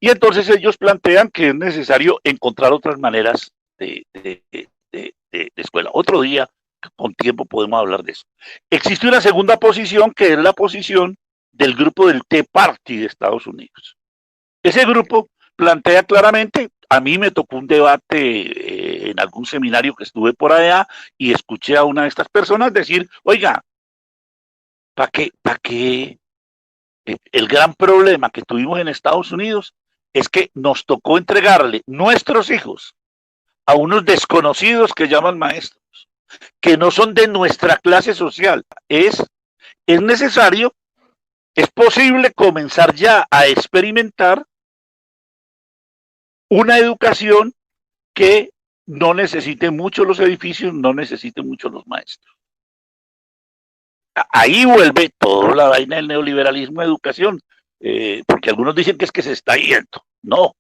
Y entonces ellos plantean que es necesario encontrar otras maneras de escuela. Otro día, con tiempo, podemos hablar de eso. Existe una segunda posición que es la posición del grupo del Tea Party de Estados Unidos. Ese grupo plantea claramente, a mí me tocó un debate en algún seminario que estuve por allá y escuché a una de estas personas decir, oiga, ¿para qué? El gran problema que tuvimos en Estados Unidos es que nos tocó entregarle nuestros hijos a unos desconocidos que llaman maestros, que no son de nuestra clase social. Es necesario, es posible comenzar ya a experimentar una educación que no necesite mucho los edificios, no necesite mucho los maestros. Ahí vuelve toda la vaina del neoliberalismo de educación, porque algunos dicen que es que se está yendo. No,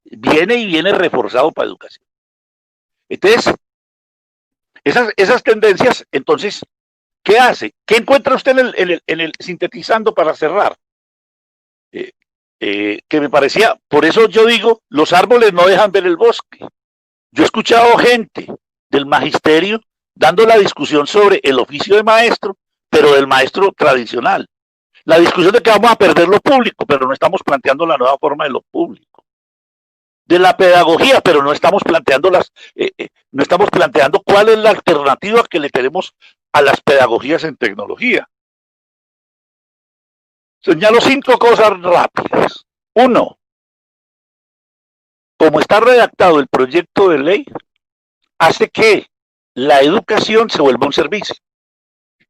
viene reforzado para educación. Entonces, esas tendencias, entonces, ¿qué hace? ¿Qué encuentra usted en el sintetizando para cerrar? Que me parecía, por eso yo digo, los árboles no dejan ver el bosque. Yo he escuchado gente del magisterio dando la discusión sobre el oficio de maestro, pero del maestro tradicional. La discusión de que vamos a perder lo público, pero no estamos planteando la nueva forma de lo público. De la pedagogía, pero no estamos planteando no estamos planteando cuál es la alternativa que le tenemos a las pedagogías en tecnología. Señalo 5 cosas rápidas. 1. Como está redactado el proyecto de ley, hace que la educación se vuelva un servicio.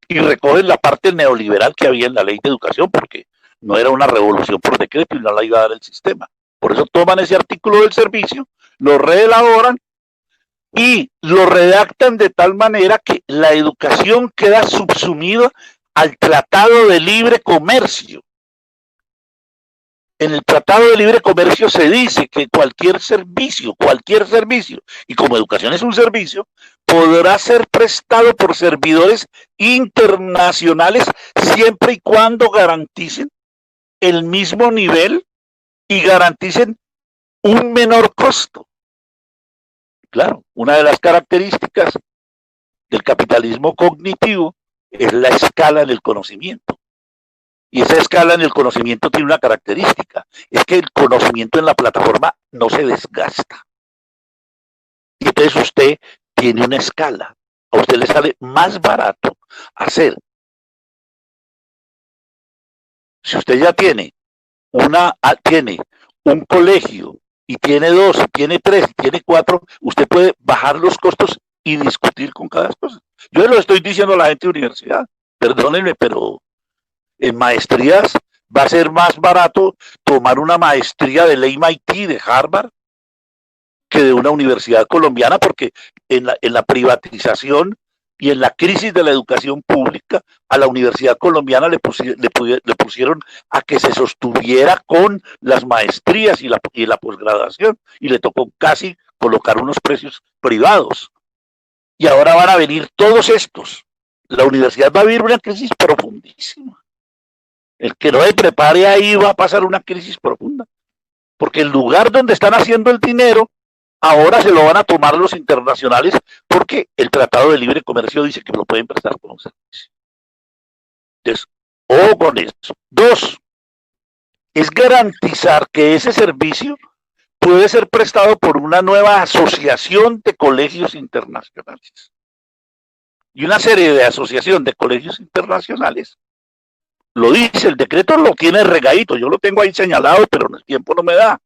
Y recoge la parte neoliberal que había en la ley de educación, porque no era una revolución por decreto y no la iba a dar el sistema. Por eso toman ese artículo del servicio, lo reelaboran y lo redactan de tal manera que la educación queda subsumida al Tratado de Libre Comercio. En el Tratado de Libre Comercio se dice que cualquier servicio, y como educación es un servicio, podrá ser prestado por servidores internacionales siempre y cuando garanticen el mismo nivel y garanticen un menor costo. Claro, una de las características del capitalismo cognitivo es la escala en el conocimiento. Y esa escala en el conocimiento tiene una característica, es que el conocimiento en la plataforma no se desgasta. Y entonces usted tiene una escala. A usted le sale más barato hacer. Si usted ya tiene un colegio y tiene 2, y tiene 3, y tiene 4, usted puede bajar los costos y discutir con cada cosa. Yo lo estoy diciendo a la gente de universidad, perdónenme, pero en maestrías va a ser más barato tomar una maestría del MIT, de Harvard, que de una universidad colombiana, porque en la privatización y en la crisis de la educación pública, a la universidad colombiana le pusieron a que se sostuviera con las maestrías y la posgraduación, y le tocó casi colocar unos precios privados. Y ahora van a venir todos estos. La universidad va a vivir una crisis profundísima. El que no se prepare ahí va a pasar una crisis profunda. Porque el lugar donde están haciendo el dinero, ahora se lo van a tomar los internacionales, porque el Tratado de Libre Comercio dice que lo pueden prestar con un servicio. Entonces, ojo con eso. 2, es garantizar que ese servicio puede ser prestado por una nueva asociación de colegios internacionales. Y una serie de asociación de colegios internacionales, lo dice, el decreto lo tiene regadito, yo lo tengo ahí señalado, pero el tiempo no me da.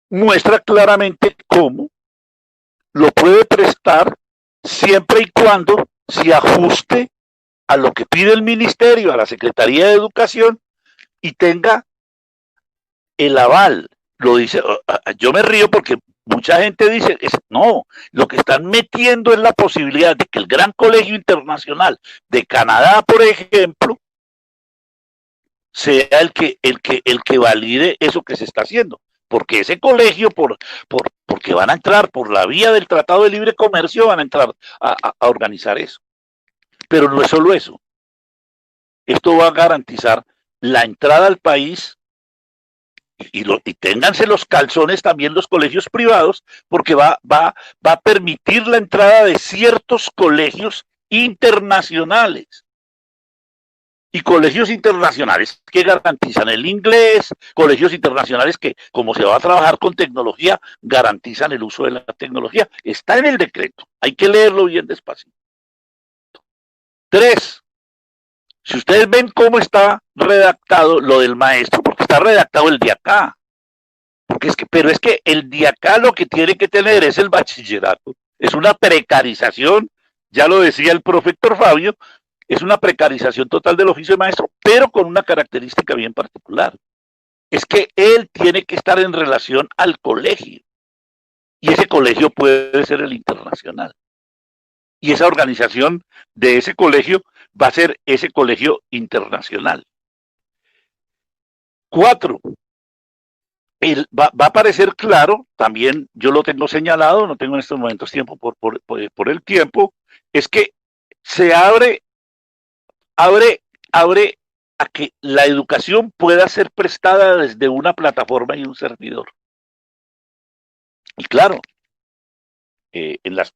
Muestra claramente cómo lo puede prestar siempre y cuando se ajuste a lo que pide el ministerio, a la Secretaría de Educación, y tenga el aval. Lo dice, yo me río porque mucha gente dice, no, lo que están metiendo es la posibilidad de que el Gran Colegio Internacional de Canadá, por ejemplo, sea el que valide eso que se está haciendo. Porque ese colegio, porque van a entrar por la vía del Tratado de Libre Comercio, van a entrar a organizar eso. Pero no es solo eso. Esto va a garantizar la entrada al país y ténganse los calzones también los colegios privados, porque va a permitir la entrada de ciertos colegios internacionales. Y colegios internacionales que garantizan el inglés, colegios internacionales que, como se va a trabajar con tecnología, garantizan el uso de la tecnología. Está en el decreto, hay que leerlo bien despacio. 3, si ustedes ven cómo está redactado lo del maestro, porque está redactado el de acá, pero es que el de acá lo que tiene que tener es el bachillerato, es una precarización, ya lo decía el profe Héctor Fabio, es una precarización total del oficio de maestro, pero con una característica bien particular. Es que él tiene que estar en relación al colegio. Y ese colegio puede ser el internacional. Y esa organización de ese colegio va a ser ese colegio internacional. 4, va a parecer claro, también yo lo tengo señalado, no tengo en estos momentos tiempo por el tiempo, es que se abre a que la educación pueda ser prestada desde una plataforma y un servidor. Y claro,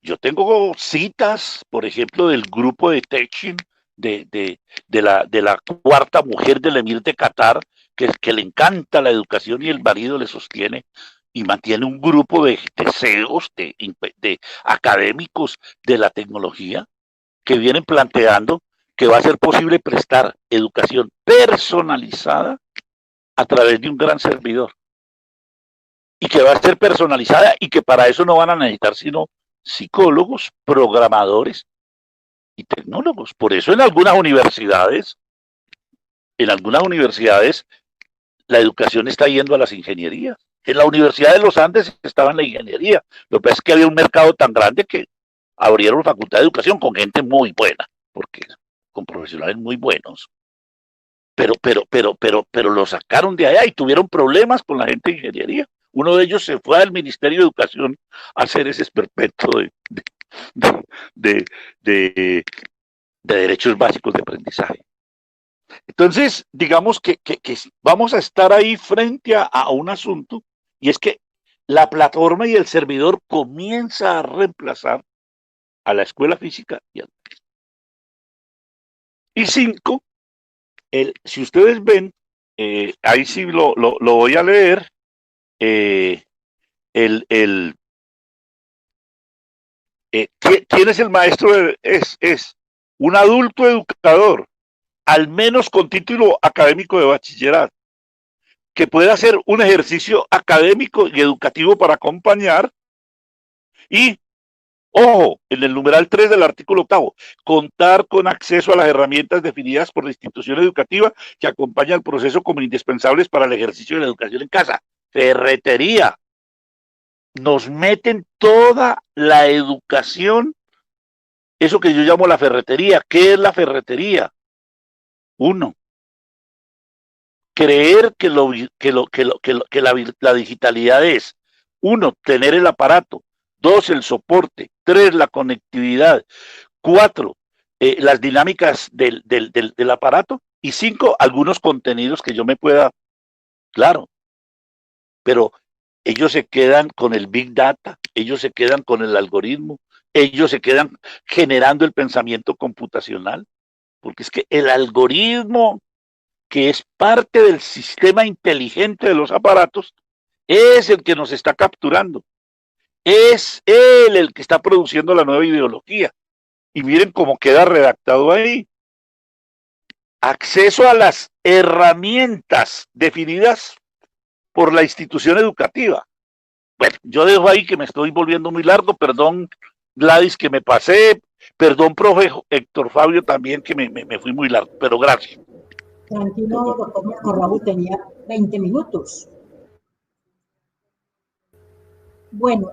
yo tengo citas, por ejemplo, del grupo de Techin, de la cuarta mujer del emir de Qatar, que le encanta la educación y el marido le sostiene y mantiene un grupo de CEOs, de académicos de la tecnología, que vienen planteando que va a ser posible prestar educación personalizada a través de un gran servidor. Y que va a ser personalizada y que para eso no van a necesitar sino psicólogos, programadores y tecnólogos. Por eso en algunas universidades, la educación está yendo a las ingenierías. En la Universidad de los Andes estaba en la ingeniería. Lo que pasa es que había un mercado tan grande que abrieron facultad de educación con gente muy buena, porque con profesionales muy buenos. Pero lo sacaron de allá y tuvieron problemas con la gente de ingeniería. Uno de ellos se fue al Ministerio de Educación a hacer ese esperpento de derechos básicos de aprendizaje. Entonces, digamos que vamos a estar ahí frente a un asunto, y es que la plataforma y el servidor comienza a reemplazar a la escuela física y al país. Y 5, si ustedes ven, ahí sí lo voy a leer, ¿quién es el maestro? Es un adulto educador, al menos con título académico de bachillerato, que pueda hacer un ejercicio académico y educativo para acompañar y, ojo, en el numeral 3 del artículo 8, contar con acceso a las herramientas definidas por la institución educativa que acompaña el proceso como indispensables para el ejercicio de la educación en casa. Ferretería. Nos meten toda la educación, eso que yo llamo la ferretería. ¿Qué es la ferretería? 1, creer que la digitalidad es, 1, tener el aparato, 2, el soporte, 3, la conectividad, 4, las dinámicas del aparato, y 5, algunos contenidos que yo me pueda, claro, pero ellos se quedan con el Big Data, ellos se quedan con el algoritmo, ellos se quedan generando el pensamiento computacional, porque es que el algoritmo, que es parte del sistema inteligente de los aparatos, es el que nos está capturando. Es él el que está produciendo la nueva ideología. Y miren cómo queda redactado ahí. Acceso a las herramientas definidas por la institución educativa. Bueno, yo dejo ahí que me estoy volviendo muy largo. Perdón, Gladys, que me pasé. Perdón, profe Héctor Fabio, también que me fui muy largo, pero gracias. Tranquilo, doctor Marco Raúl, tenía 20 minutos. Bueno,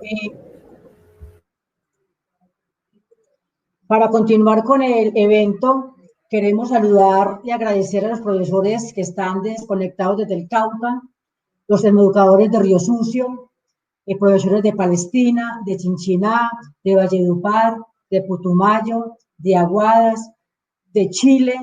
para continuar con el evento, queremos saludar y agradecer a los profesores que están desconectados desde el Cauca, los educadores de Río Sucio, profesores de Palestina, de Chinchiná, de Valledupar, de Putumayo, de Aguadas, de Chile,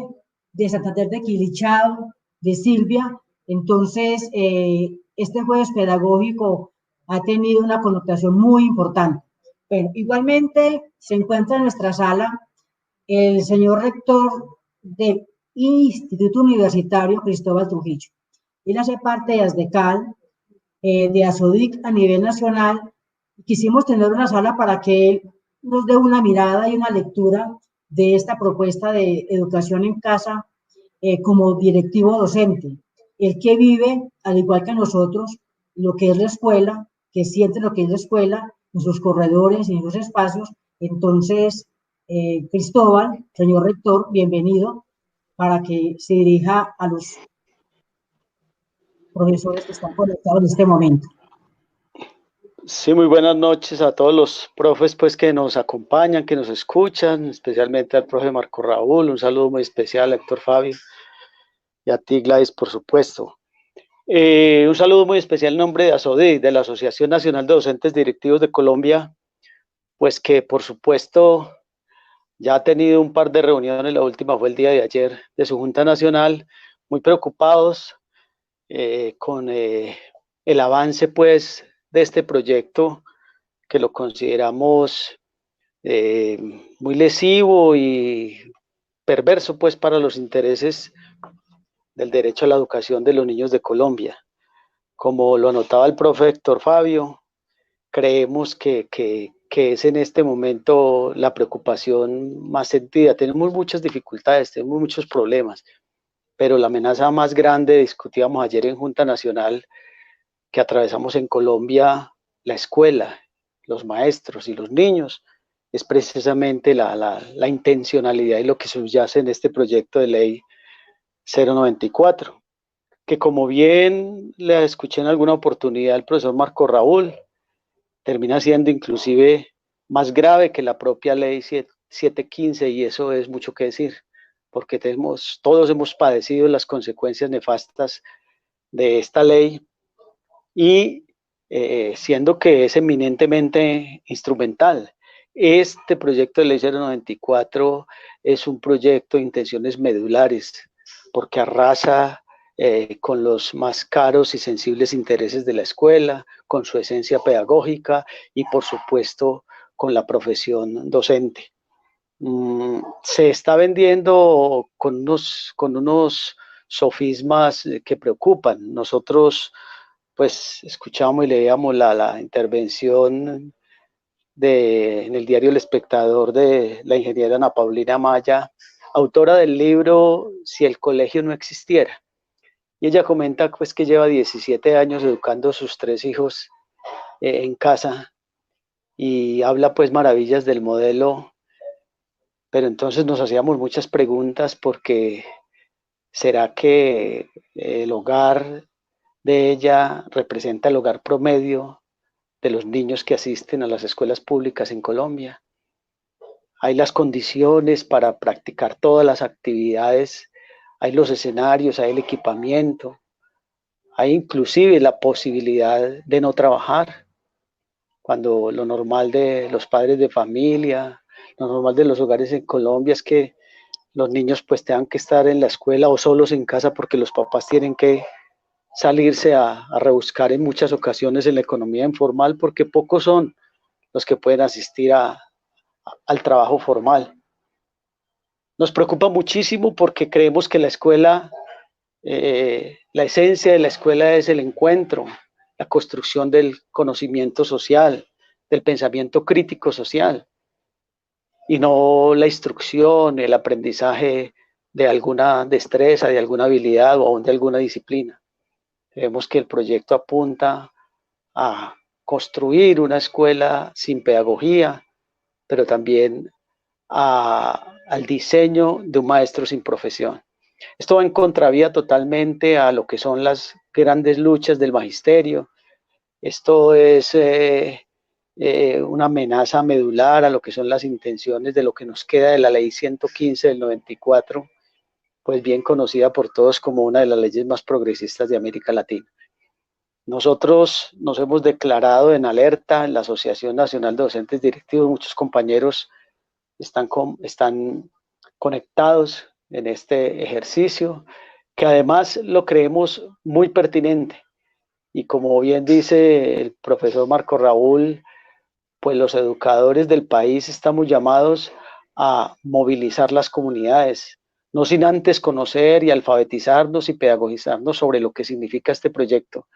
de Santander de Quilichao, de Silvia. Entonces, este jueves pedagógico ha tenido una connotación muy importante. Bueno, igualmente se encuentra en nuestra sala el señor rector del Instituto Universitario Cristóbal Trujillo. Él hace parte de ASDECAL, de ASODIC a nivel nacional. Quisimos tener una sala para que él nos dé una mirada y una lectura de esta propuesta de educación en casa como directivo docente. El que vive, al igual que nosotros, lo que es la escuela, que siente lo que es la escuela, en sus corredores y en sus espacios. Entonces, Cristóbal, señor rector, bienvenido, para que se dirija a los profesores que están conectados en este momento. Sí, muy buenas noches a todos los profes pues que nos acompañan, que nos escuchan, especialmente al profe Marco Raúl, un saludo muy especial a Héctor Fabio y a ti, Gladys, por supuesto. Un saludo muy especial en nombre de ASODI, de la Asociación Nacional de Docentes Directivos de Colombia, pues que por supuesto ya ha tenido un par de reuniones, la última fue el día de ayer de su Junta Nacional, muy preocupados con el avance pues de este proyecto que lo consideramos muy lesivo y perverso pues para los intereses del derecho a la educación de los niños de Colombia. Como lo anotaba el profe Héctor Fabio, creemos que es en este momento la preocupación más sentida. Tenemos muchas dificultades, tenemos muchos problemas, pero la amenaza más grande, discutíamos ayer en Junta Nacional, que atravesamos en Colombia, la escuela, los maestros y los niños, es precisamente la intencionalidad y lo que subyace en este proyecto de ley 094, que como bien le escuché en alguna oportunidad al profesor Marco Raúl, termina siendo inclusive más grave que la propia ley 715, y eso es mucho que decir, porque todos hemos padecido las consecuencias nefastas de esta ley, y siendo que es eminentemente instrumental. Este proyecto de ley 094 es un proyecto de intenciones medulares, porque arrasa con los más caros y sensibles intereses de la escuela, con su esencia pedagógica y por supuesto con la profesión docente. Se está vendiendo con unos sofismas que preocupan. Nosotros pues escuchábamos y leíamos la intervención en el diario El Espectador de la ingeniera Ana Paulina Maya, autora del libro Si el colegio no existiera. Y ella comenta pues que lleva 17 años educando a sus 3 hijos en casa, y habla pues maravillas del modelo, pero entonces nos hacíamos muchas preguntas porque ¿será que el hogar de ella representa el hogar promedio de los niños que asisten a las escuelas públicas en Colombia? Hay las condiciones para practicar todas las actividades, hay los escenarios, hay el equipamiento, hay inclusive la posibilidad de no trabajar, cuando lo normal de los padres de familia, lo normal de los hogares en Colombia es que los niños pues tengan que estar en la escuela o solos en casa porque los papás tienen que salirse a rebuscar en muchas ocasiones en la economía informal, porque pocos son los que pueden asistir al trabajo formal. Nos preocupa muchísimo porque creemos que la escuela, la esencia de la escuela es el encuentro, la construcción del conocimiento social, del pensamiento crítico social, y no la instrucción, el aprendizaje de alguna destreza, de alguna habilidad o aún de alguna disciplina. Creemos que el proyecto apunta a construir una escuela sin pedagogía, pero también al diseño de un maestro sin profesión. Esto va en contravía totalmente a lo que son las grandes luchas del magisterio. Esto es una amenaza medular a lo que son las intenciones de lo que nos queda de la ley 115 del 94, pues bien conocida por todos como una de las leyes más progresistas de América Latina. Nosotros nos hemos declarado en alerta en la Asociación Nacional de Docentes Directivos. Muchos compañeros están conectados en este ejercicio, que además lo creemos muy pertinente. Y como bien dice el profesor Marco Raúl, pues los educadores del país estamos llamados a movilizar las comunidades, no sin antes conocer y alfabetizarnos y pedagogizarnos sobre lo que significa este proyecto,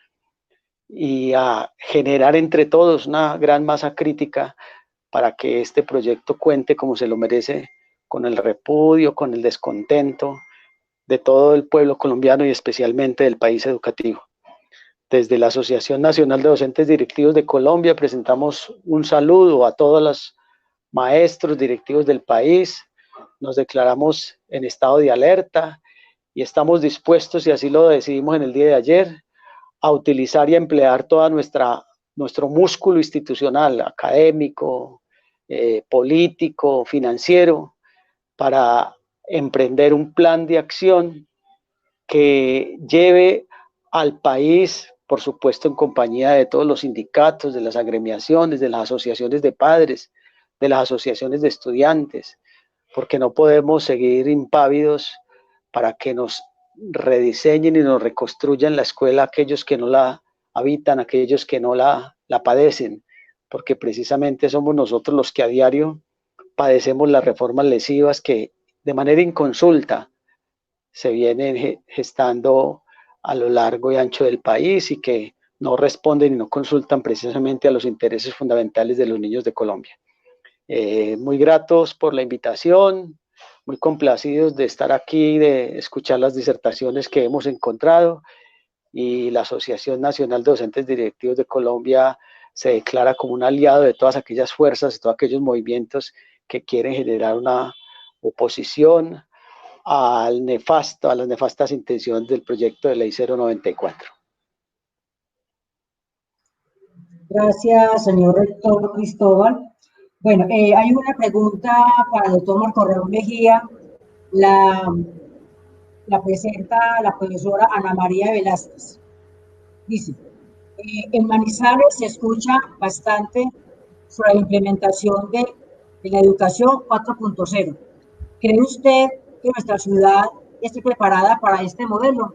y a generar entre todos una gran masa crítica para que este proyecto cuente como se lo merece, con el repudio, con el descontento de todo el pueblo colombiano y especialmente del país educativo. Desde la Asociación Nacional de Docentes Directivos de Colombia presentamos un saludo a todos los maestros directivos del país. Nos declaramos en estado de alerta y estamos dispuestos, y así lo decidimos en el día de ayer, a utilizar y a emplear toda nuestro músculo institucional, académico, político, financiero, para emprender un plan de acción que lleve al país, por supuesto en compañía de todos los sindicatos, de las agremiaciones, de las asociaciones de padres, de las asociaciones de estudiantes, porque no podemos seguir impávidos para que nos rediseñen y nos reconstruyan la escuela aquellos que no la habitan, aquellos que no la padecen, porque precisamente somos nosotros los que a diario padecemos las reformas lesivas que de manera inconsulta se vienen gestando a lo largo y ancho del país y que no responden y no consultan precisamente a los intereses fundamentales de los niños de Colombia. Muy gratos por la invitación, muy complacidos de estar aquí, de escuchar las disertaciones que hemos encontrado, y la Asociación Nacional de Docentes Directivos de Colombia se declara como un aliado de todas aquellas fuerzas, de todos aquellos movimientos que quieren generar una oposición a las nefastas intenciones del proyecto de ley 094. Gracias, señor rector Cristóbal. Bueno, hay una pregunta para el doctor Marco Raúl Mejía. La presenta la profesora Ana María Velázquez. Dice, en Manizales se escucha bastante sobre la implementación de la educación 4.0. ¿Cree usted que nuestra ciudad esté preparada para este modelo?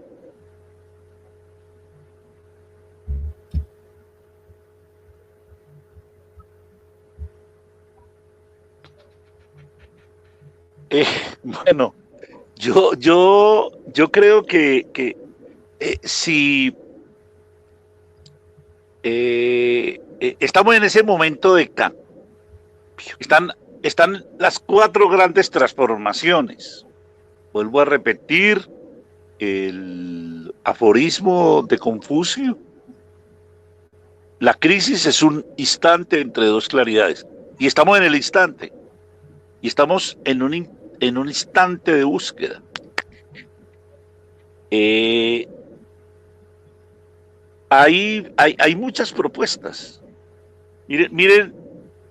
Bueno, yo creo que si estamos en ese momento de cambio, están las 4 grandes transformaciones. Vuelvo a repetir el aforismo de Confucio: la crisis es un instante entre 2 claridades, y estamos en el instante, y estamos en un instante de búsqueda. Hay muchas propuestas. Miren,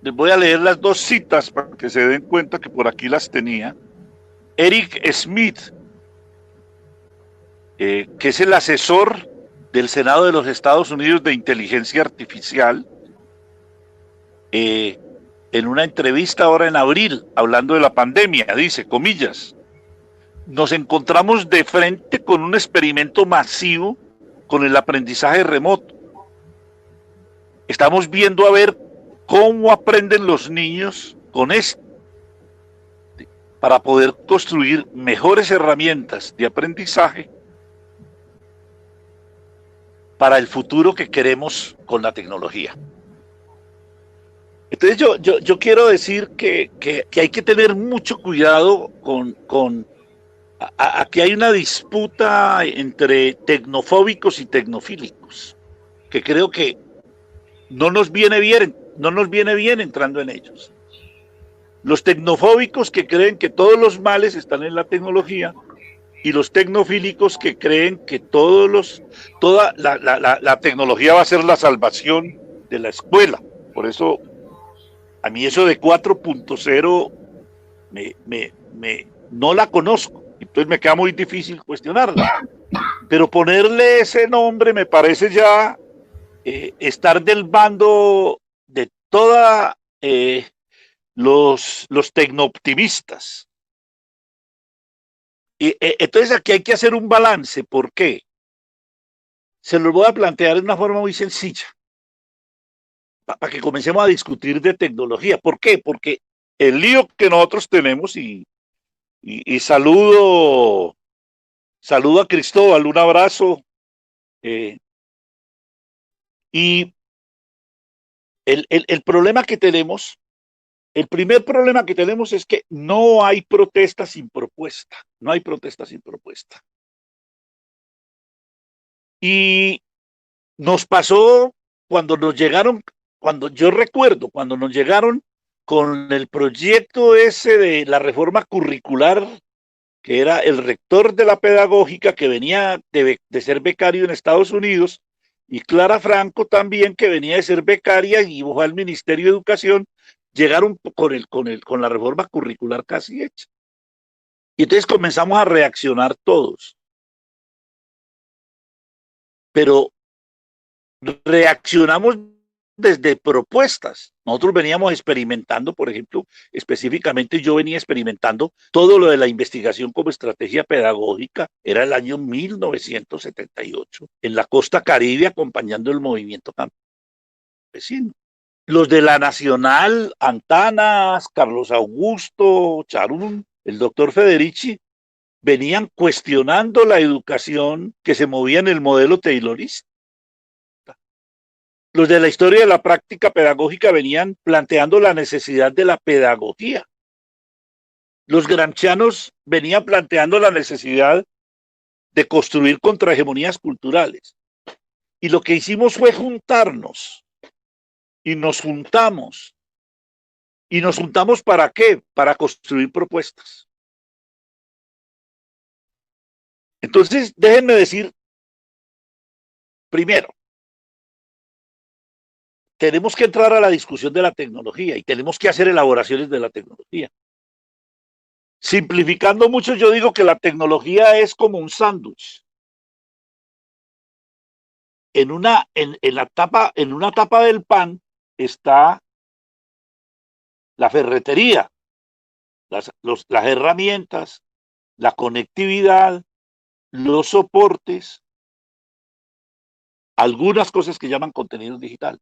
les voy a leer las 2 citas para que se den cuenta que por aquí las tenía. Eric Smith, que es el asesor del Senado de los Estados Unidos de Inteligencia Artificial, en una entrevista ahora en abril, hablando de la pandemia, dice, comillas, nos encontramos de frente con un experimento masivo con el aprendizaje remoto. Estamos viendo a ver cómo aprenden los niños con esto, para poder construir mejores herramientas de aprendizaje para el futuro que queremos con la tecnología. Entonces yo quiero decir que hay que tener mucho cuidado con aquí hay una disputa entre tecnofóbicos y tecnofílicos, que creo que no nos viene bien entrando en ellos. Los tecnofóbicos que creen que todos los males están en la tecnología, y los tecnofílicos que creen que toda la tecnología va a ser la salvación de la escuela. Por eso, a mí eso de 4.0 no la conozco, entonces me queda muy difícil cuestionarla. Pero ponerle ese nombre me parece ya estar del bando de toda los tecnooptimistas. Y entonces aquí hay que hacer un balance. ¿Por qué? Se lo voy a plantear de una forma muy sencilla, para que comencemos a discutir de tecnología. ¿Por qué? Porque el lío que nosotros tenemos, y saludo a Cristóbal, un abrazo, y el problema que tenemos, el primer problema que tenemos es que no hay protesta sin propuesta, no hay protesta sin propuesta. Y nos pasó cuando nos llegaron, yo recuerdo cuando nos llegaron con el proyecto ese de la reforma curricular, que era el rector de la pedagógica, que venía de ser becario en Estados Unidos, y Clara Franco también, que venía de ser becaria y fue al Ministerio de Educación. Llegaron con la reforma curricular casi hecha. Y entonces comenzamos a reaccionar todos. pero reaccionamos desde propuestas. Nosotros veníamos experimentando, por ejemplo, específicamente yo venía experimentando todo lo de la investigación como estrategia pedagógica, era el año 1978, en la costa Caribe acompañando el movimiento campesino. Los de la Nacional, Antanas, Carlos Augusto, Charún, el doctor Federici, venían cuestionando la educación que se movía en el modelo taylorista. Los de la historia de la práctica pedagógica venían planteando la necesidad de la pedagogía. Los gramscianos venían planteando la necesidad de construir contrahegemonías culturales. Y lo que hicimos fue juntarnos. Y nos juntamos. ¿Y nos juntamos para qué? Para construir propuestas. Entonces, déjenme decir, primero, tenemos que entrar a la discusión de la tecnología y tenemos que hacer elaboraciones de la tecnología. Simplificando mucho, yo digo que la tecnología es como un sándwich. En una tapa del pan está la ferretería, las herramientas, la conectividad, los soportes, algunas cosas que llaman contenido digital.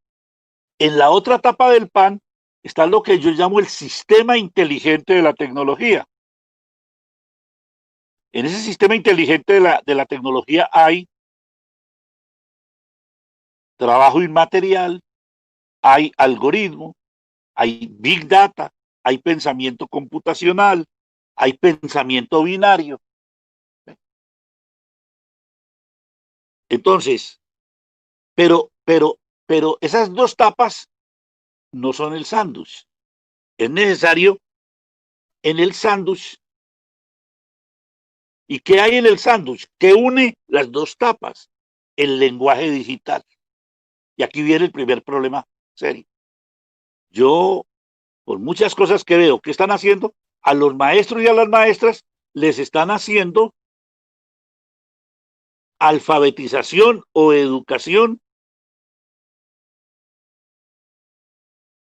En la otra tapa del pan está lo que yo llamo el sistema inteligente de la tecnología. En ese sistema inteligente de la tecnología hay trabajo inmaterial, hay algoritmo, hay big data, hay pensamiento computacional, hay pensamiento binario. Entonces, pero esas dos tapas no son el sándwich. Es necesario en el sándwich. ¿Y qué hay en el sándwich? ¿Qué une las dos tapas? El lenguaje digital. Y aquí viene el primer problema serio. Yo, por muchas cosas que veo que están haciendo, a los maestros y a las maestras les están haciendo alfabetización o educación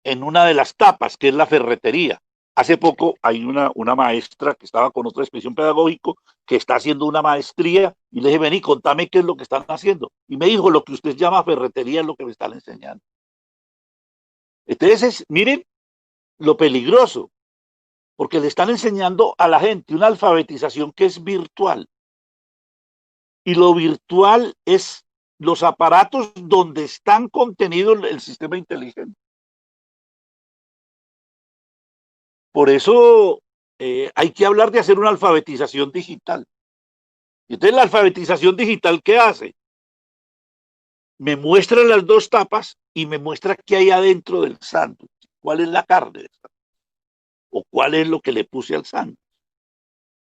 en una de las tapas, que es la ferretería. Hace poco hay una maestra que estaba con otra expresión pedagógico que está haciendo una maestría y le dije, vení, contame qué es lo que están haciendo. Y me dijo, lo que usted llama ferretería es lo que me están enseñando. Entonces, miren lo peligroso, porque le están enseñando a la gente una alfabetización que es virtual. Y lo virtual es los aparatos donde están contenidos el sistema inteligente. Por eso hay que hablar de hacer una alfabetización digital. Y entonces la alfabetización digital, ¿qué hace? Me muestra las dos tapas y me muestra qué hay adentro del sándwich. ¿Cuál es la carne? ¿O cuál es lo que le puse al sándwich?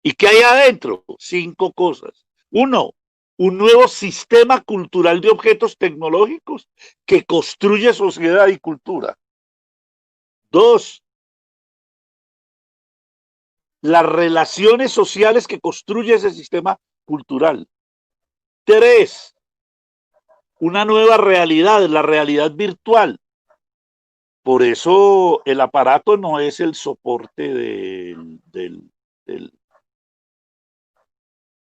¿Y qué hay adentro? 5 cosas. 1, un nuevo sistema cultural de objetos tecnológicos que construye sociedad y cultura. 2, las relaciones sociales que construye ese sistema cultural. 3, una nueva realidad, la realidad virtual. Por eso el aparato no es el soporte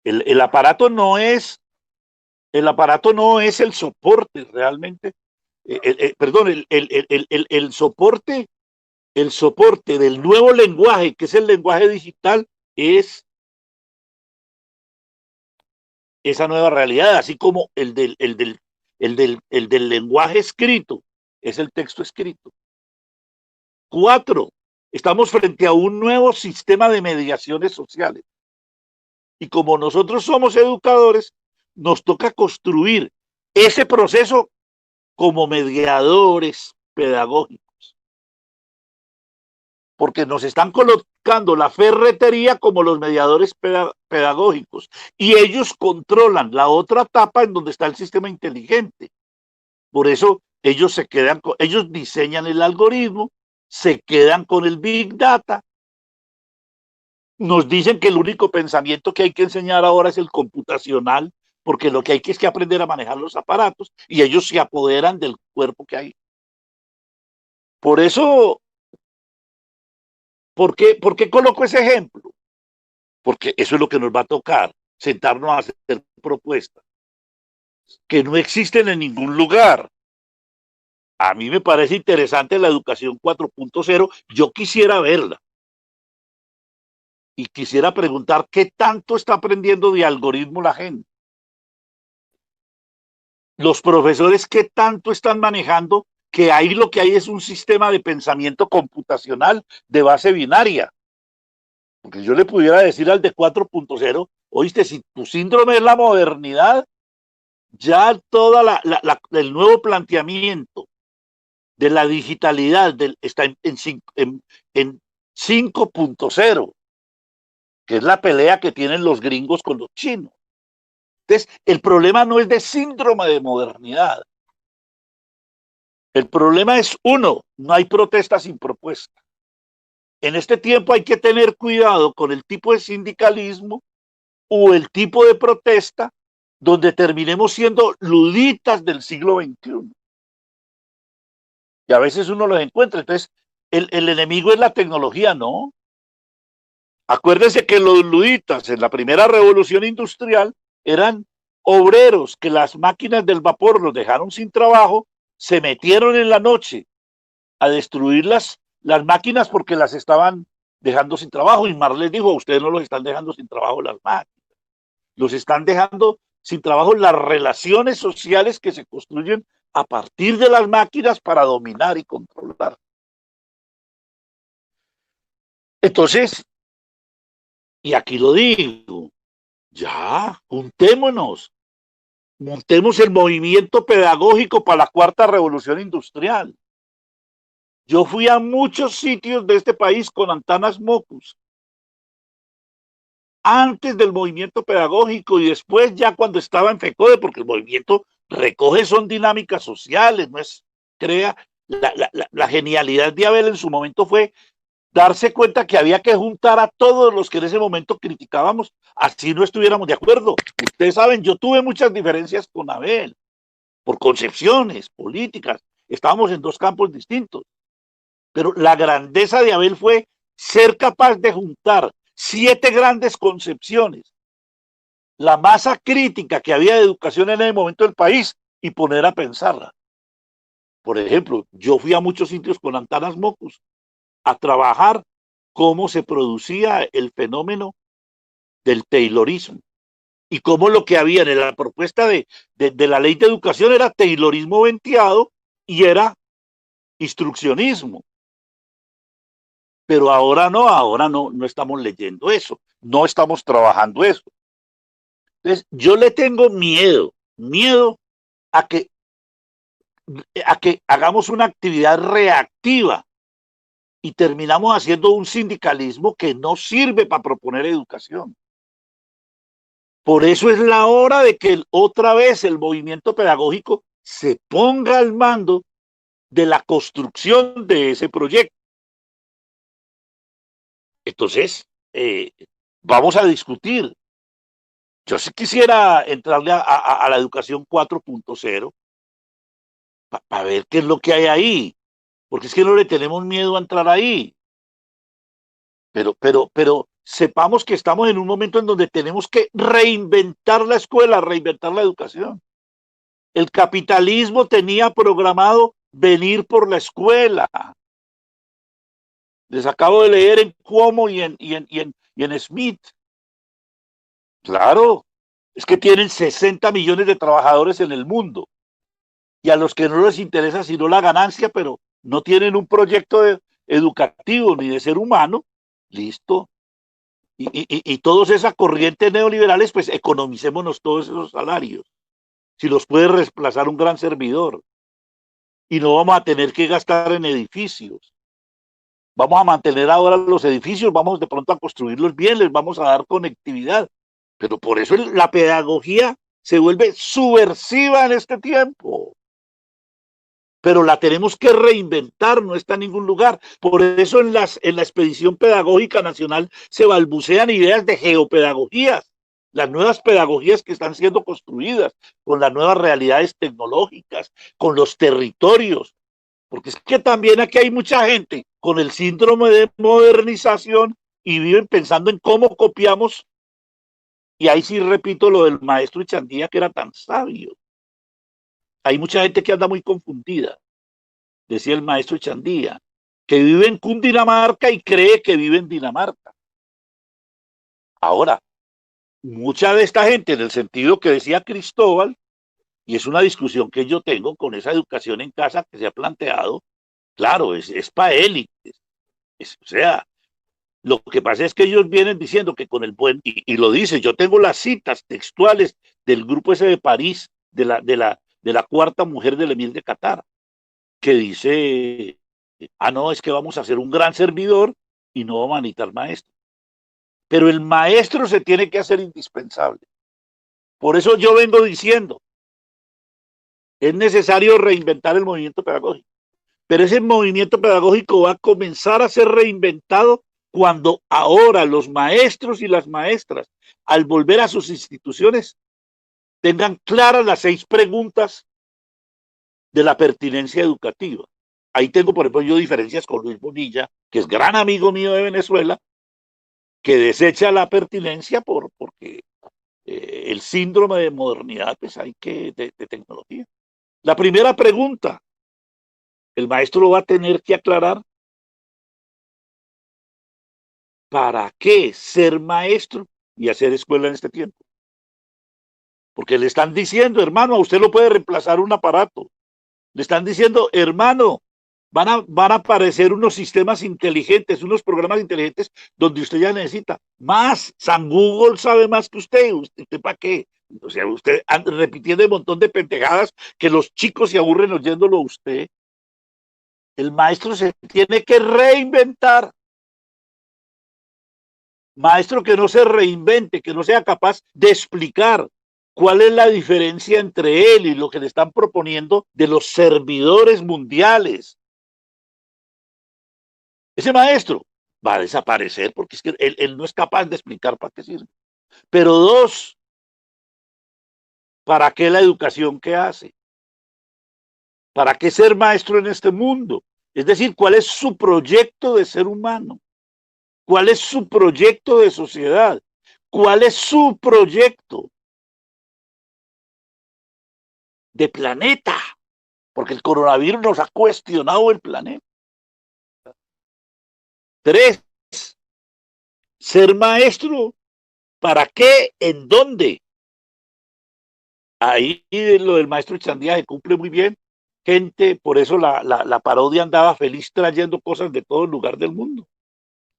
el aparato no es el soporte realmente. Perdón, el soporte del nuevo lenguaje, que es el lenguaje digital, es esa nueva realidad, así como el del lenguaje escrito es el texto escrito. 4, estamos frente a un nuevo sistema de mediaciones sociales. Y como nosotros somos educadores, nos toca construir ese proceso como mediadores pedagógicos. Porque nos están colocando la ferretería como los mediadores pedagógicos. Y ellos controlan la otra etapa en donde está el sistema inteligente. Por eso ellos se quedan, ellos diseñan el algoritmo, se quedan con el Big Data, nos dicen que el único pensamiento que hay que enseñar ahora es el computacional, porque lo que hay que es que aprender a manejar los aparatos y ellos se apoderan del cuerpo que hay. Por eso, ¿por qué coloco ese ejemplo? Porque eso es lo que nos va a tocar, sentarnos a hacer propuestas que no existen en ningún lugar. A mí me parece interesante la educación 4.0, yo quisiera verla. Y quisiera preguntar qué tanto está aprendiendo de algoritmo la gente. Los profesores, qué tanto están manejando, que ahí lo que hay es un sistema de pensamiento computacional de base binaria. Porque yo le pudiera decir al de 4.0, oíste, si tu síndrome es la modernidad, ya toda el nuevo planteamiento de la digitalidad está en 5.0, que es la pelea que tienen los gringos con los chinos. Entonces, el problema no es de síndrome de modernidad. El problema es, uno, no hay protesta sin propuesta. En este tiempo hay que tener cuidado con el tipo de sindicalismo o el tipo de protesta donde terminemos siendo luditas del siglo XXI. Y a veces uno los encuentra. Entonces, el enemigo es la tecnología, ¿no? Acuérdense que los luditas en la primera revolución industrial eran obreros que las máquinas del vapor los dejaron sin trabajo, se metieron en la noche a destruir las máquinas porque las estaban dejando sin trabajo. Y Marx les dijo, ustedes no los están dejando sin trabajo las máquinas, los están dejando sin trabajo las relaciones sociales que se construyen a partir de las máquinas para dominar y controlar. Entonces, y aquí lo digo, ya, juntémonos, montemos el movimiento pedagógico para la cuarta revolución industrial. Yo fui a muchos sitios de este país con Antanas Mockus, antes del movimiento pedagógico y después ya cuando estaba en FECODE, porque el movimiento recoge, son dinámicas sociales, no es, crea, la genialidad de Abel en su momento fue darse cuenta que había que juntar a todos los que en ese momento criticábamos, así no estuviéramos de acuerdo. Ustedes saben, yo tuve muchas diferencias con Abel, por concepciones políticas, estábamos en dos campos distintos, pero la grandeza de Abel fue ser capaz de juntar 7 grandes concepciones, la masa crítica que había de educación en ese momento del país y poner a pensarla. Por ejemplo, yo fui a muchos sitios con Antanas Mockus a trabajar cómo se producía el fenómeno del taylorismo y cómo lo que había en la propuesta de la ley de educación era taylorismo venteado y era instruccionismo. Pero ahora no estamos leyendo eso, no estamos trabajando eso. Entonces, yo le tengo miedo a que hagamos una actividad reactiva y terminamos haciendo un sindicalismo que no sirve para proponer educación. Por eso es la hora de que otra vez el movimiento pedagógico se ponga al mando de la construcción de ese proyecto. Entonces, vamos a discutir. Yo sí quisiera entrarle a la educación 4.0 para ver qué es lo que hay ahí, porque es que no le tenemos miedo a entrar ahí. Pero sepamos que estamos en un momento en donde tenemos que reinventar la escuela, reinventar la educación. El capitalismo tenía programado venir por la escuela. Les acabo de leer en Cuomo y en Smith. Claro, es que tienen 60 millones de trabajadores en el mundo y a los que no les interesa sino la ganancia, pero no tienen un proyecto educativo ni de ser humano, listo. Y todos esas corrientes neoliberales, pues economicémonos todos esos salarios, si los puede reemplazar un gran servidor. Y no vamos a tener que gastar en edificios. Vamos a mantener ahora los edificios, vamos de pronto a construirlos bien, les vamos a dar conectividad. Pero por eso la pedagogía se vuelve subversiva en este tiempo. Pero la tenemos que reinventar, no está en ningún lugar. Por eso en la Expedición Pedagógica Nacional se balbucean ideas de geopedagogías. las nuevas pedagogías que están siendo construidas, con las nuevas realidades tecnológicas, con los territorios, porque es que también aquí hay mucha gente con el síndrome de modernización y viven pensando en cómo copiamos, y ahí sí repito lo del maestro Echandía, que era tan sabio. Hay mucha gente que anda muy confundida, decía el maestro Echandía, que vive en Cundinamarca y cree que vive en Dinamarca. Ahora, mucha de esta gente, en el sentido que decía Cristóbal, y es una discusión que yo tengo con esa educación en casa que se ha planteado, claro, es para élites. O sea, lo que pasa es que ellos vienen diciendo que con el buen, y lo dice, yo tengo las citas textuales del grupo ese de París, de la cuarta mujer del emir de Qatar, que dice, no, es que vamos a hacer un gran servidor y no vamos a necesitar maestro. Pero el maestro se tiene que hacer indispensable. Por eso yo vengo diciendo, es necesario reinventar el movimiento pedagógico. Pero ese movimiento pedagógico va a comenzar a ser reinventado cuando ahora los maestros y las maestras, al volver a sus instituciones, tengan claras las 6 preguntas de la pertinencia educativa. Ahí tengo, por ejemplo, yo diferencias con Luis Bonilla, que es gran amigo mío de Venezuela, que desecha la pertinencia porque el síndrome de modernidad, pues hay que, de tecnología. La primera pregunta, el maestro lo va a tener que aclarar. ¿Para qué ser maestro y hacer escuela en este tiempo? Porque le están diciendo, hermano, a usted lo puede reemplazar un aparato. Le están diciendo, hermano, van a aparecer unos sistemas inteligentes, unos programas inteligentes donde usted ya necesita más. San Google sabe más que usted. ¿Usted para qué? O sea, usted repitiendo un montón de pendejadas que los chicos se aburren oyéndolo a usted. El maestro se tiene que reinventar. Maestro que no se reinvente, que no sea capaz de explicar cuál es la diferencia entre él y lo que le están proponiendo de los servidores mundiales. Ese maestro va a desaparecer porque es que él no es capaz de explicar para qué sirve. Pero 2, ¿para qué la educación que hace? ¿Para qué ser maestro en este mundo? Es decir, ¿cuál es su proyecto de ser humano? ¿Cuál es su proyecto de sociedad? ¿Cuál es su proyecto de planeta? Porque el coronavirus nos ha cuestionado el planeta. 3, ser maestro, ¿para qué? ¿En dónde? Ahí lo del maestro Echandía se cumple muy bien. Gente, por eso la parodia andaba feliz trayendo cosas de todo lugar del mundo.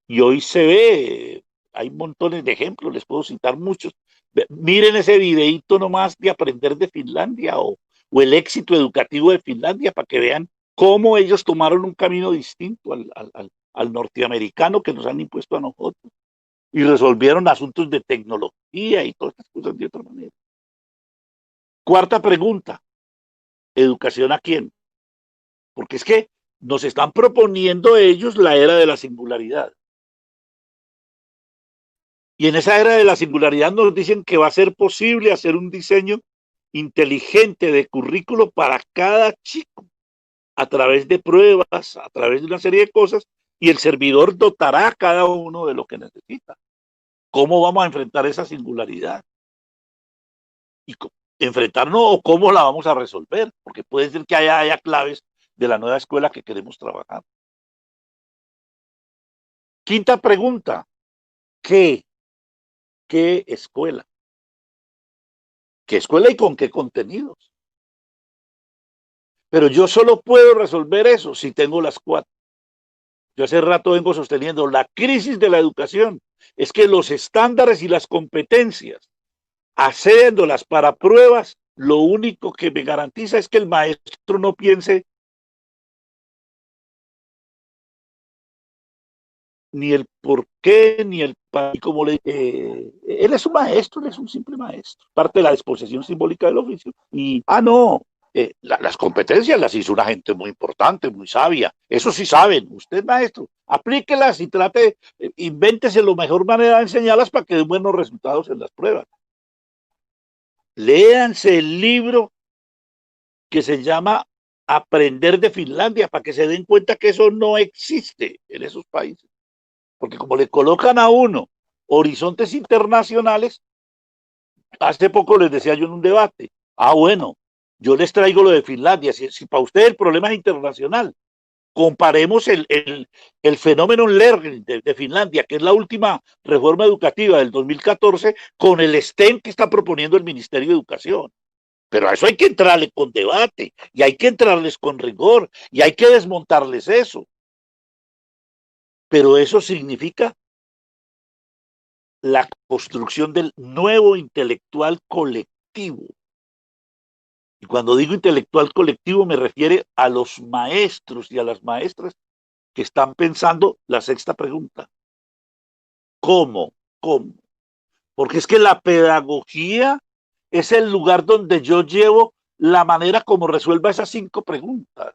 Y hoy se ve, hay montones de ejemplos, les puedo citar muchos. Miren ese videíto nomás de aprender de Finlandia o el éxito educativo de Finlandia para que vean cómo ellos tomaron un camino distinto al norteamericano que nos han impuesto a nosotros y resolvieron asuntos de tecnología y todas estas cosas de otra manera. 4ª pregunta, ¿educación a quién? Porque es que nos están proponiendo ellos la era de la singularidad. Y en esa era de la singularidad nos dicen que va a ser posible hacer un diseño inteligente de currículo para cada chico, a través de pruebas, a través de una serie de cosas, y el servidor dotará a cada uno de lo que necesita. ¿Cómo vamos a enfrentar esa singularidad? Y enfrentarnos o cómo la vamos a resolver, porque puede ser que haya claves de la nueva escuela que queremos trabajar. 5ª pregunta, ¿qué escuela? ¿Qué escuela y con qué contenidos? Pero yo solo puedo resolver eso si tengo las 4. Yo hace rato vengo sosteniendo la crisis de la educación. Es que los estándares y las competencias, haciéndolas para pruebas, lo único que me garantiza es que el maestro no piense ni el por qué, ni el para qué, como le él es un maestro, él es un simple maestro, parte de la disposición simbólica del oficio. Y, no, las competencias las hizo una gente muy importante, muy sabia, eso sí saben, usted maestro, aplíquelas y trate, invéntese la mejor manera de enseñarlas para que den buenos resultados en las pruebas. léanse el libro que se llama Aprender de Finlandia, para que se den cuenta que eso no existe en esos países. Porque como le colocan a uno horizontes internacionales, hace poco les decía yo en un debate, bueno, yo les traigo lo de Finlandia, si para usted el problema es internacional, comparemos el fenómeno learning de Finlandia, que es la última reforma educativa del 2014, con el STEM que está proponiendo el Ministerio de Educación. Pero a eso hay que entrarle con debate, y hay que entrarles con rigor, y hay que desmontarles eso. Pero eso significa la construcción del nuevo intelectual colectivo. Y cuando digo intelectual colectivo me refiere a los maestros y a las maestras que están pensando la sexta pregunta. ¿Cómo? ¿Cómo? Porque es que la pedagogía es el lugar donde yo llevo la manera como resuelva esas 5 preguntas.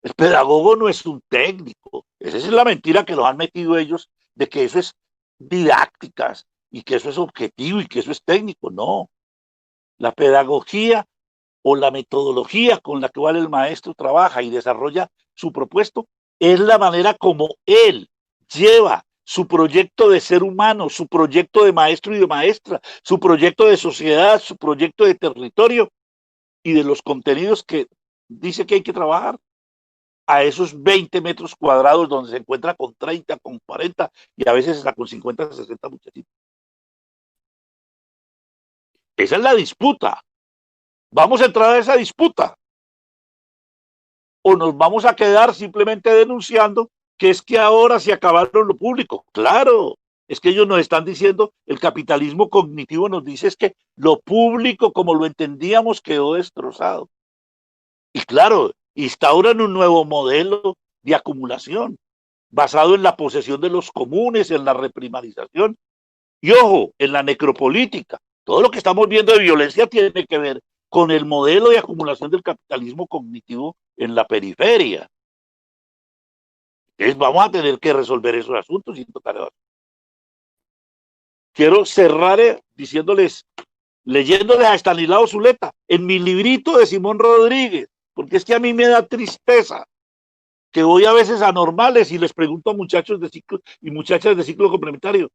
El pedagogo no es un técnico. Esa es la mentira que nos han metido ellos de que eso es didácticas y que eso es objetivo y que eso es técnico. No. La pedagogía o la metodología con la cual el maestro trabaja y desarrolla su propuesto es la manera como él lleva su proyecto de ser humano, su proyecto de maestro y de maestra, su proyecto de sociedad, su proyecto de territorio y de los contenidos que dice que hay que trabajar a esos 20 metros cuadrados donde se encuentra con 30, con 40 y a veces hasta con 50, 60 muchachitos. Esa es la disputa. ¿Vamos a entrar a esa disputa? ¿O nos vamos a quedar simplemente denunciando que es que ahora se acabaron lo público? Claro, es que ellos nos están diciendo, el capitalismo cognitivo nos dice es que lo público como lo entendíamos quedó destrozado. Y claro, instauran un nuevo modelo de acumulación basado en la posesión de los comunes, en la reprimarización y ojo, en la necropolítica. Todo lo que estamos viendo de violencia tiene que ver con el modelo de acumulación del capitalismo cognitivo en la periferia. Entonces vamos a tener que resolver esos asuntos. Quiero cerrar diciéndoles, leyéndoles a Estanislao Zuleta, en mi librito de Simón Rodríguez, porque es que a mí me da tristeza que voy a veces a normales y les pregunto a muchachos de ciclo y muchachas de ciclo complementario.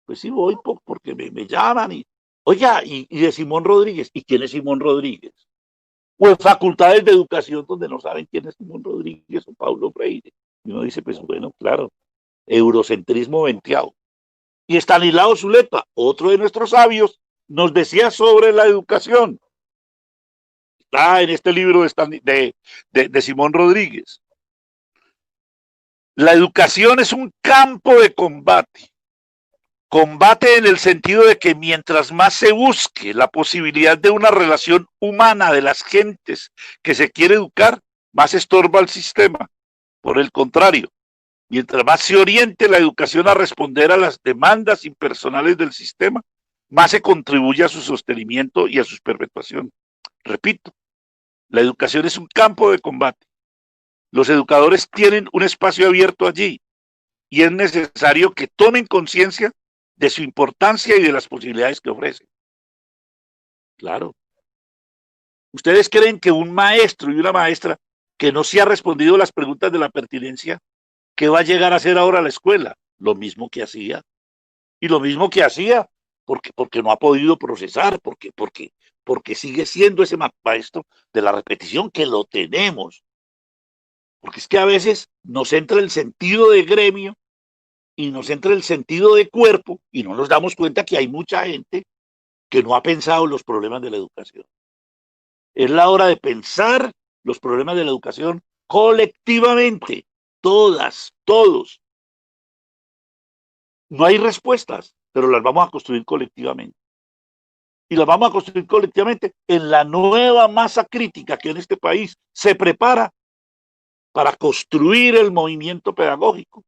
Pues sí voy porque me llaman y, oiga, y de Simón Rodríguez. ¿Y quién es Simón Rodríguez? O en facultades de educación donde no saben quién es Simón Rodríguez o Paulo Freire. Y uno dice, pues bueno, claro, eurocentrismo venteado. Y Estanislao Zuleta, otro de nuestros sabios, nos decía sobre la educación. Está en este libro de Simón Rodríguez. La educación es un campo de combate. Combate en el sentido de que mientras más se busque la posibilidad de una relación humana de las gentes que se quiere educar, más estorba el sistema. Por el contrario, mientras más se oriente la educación a responder a las demandas impersonales del sistema, más se contribuye a su sostenimiento y a su perpetuación. Repito, la educación es un campo de combate. Los educadores tienen un espacio abierto allí y es necesario que tomen conciencia de su importancia y de las posibilidades que ofrecen. Claro. ¿Ustedes creen que un maestro y una maestra que no se ha respondido las preguntas de la pertinencia, qué va a llegar a hacer ahora la escuela? Lo mismo que hacía. Y lo mismo que hacía porque no ha podido procesar, porque sigue siendo ese maestro de la repetición que lo tenemos. Porque es que a veces nos entra el sentido de gremio y nos entra el sentido de cuerpo y no nos damos cuenta que hay mucha gente que no ha pensado los problemas de la educación. Es la hora de pensar los problemas de la educación colectivamente, todas, todos. No hay respuestas, pero las vamos a construir colectivamente. Y las vamos a construir colectivamente en la nueva masa crítica que en este país se prepara para construir el movimiento pedagógico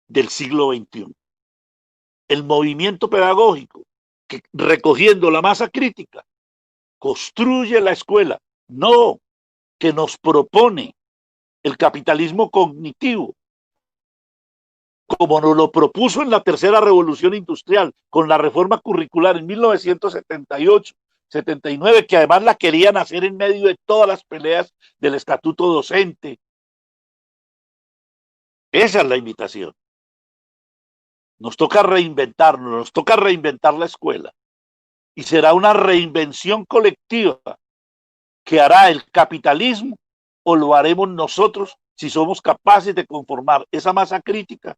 del siglo XXI. El movimiento pedagógico que, recogiendo la masa crítica, construye la escuela, no que nos propone el capitalismo cognitivo como nos lo propuso en la tercera revolución industrial, con la reforma curricular en 1978, 79, que además la querían hacer en medio de todas las peleas del estatuto docente. Esa es la invitación. Nos toca reinventarnos, nos toca reinventar la escuela. Y será una reinvención colectiva que hará el capitalismo o lo haremos nosotros si somos capaces de conformar esa masa crítica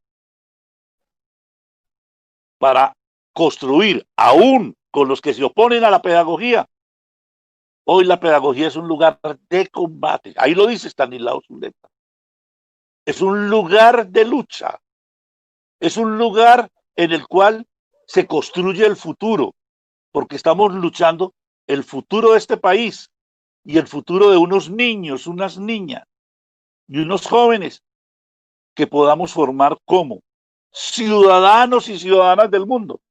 para construir, aún con los que se oponen a la pedagogía. Hoy la pedagogía es un lugar de combate. Ahí lo dice Stanislao Zuleta. Es un lugar de lucha. Es un lugar en el cual se construye el futuro, porque estamos luchando el futuro de este país y el futuro de unos niños, unas niñas y unos jóvenes que podamos formar como ciudadanos y ciudadanas del mundo,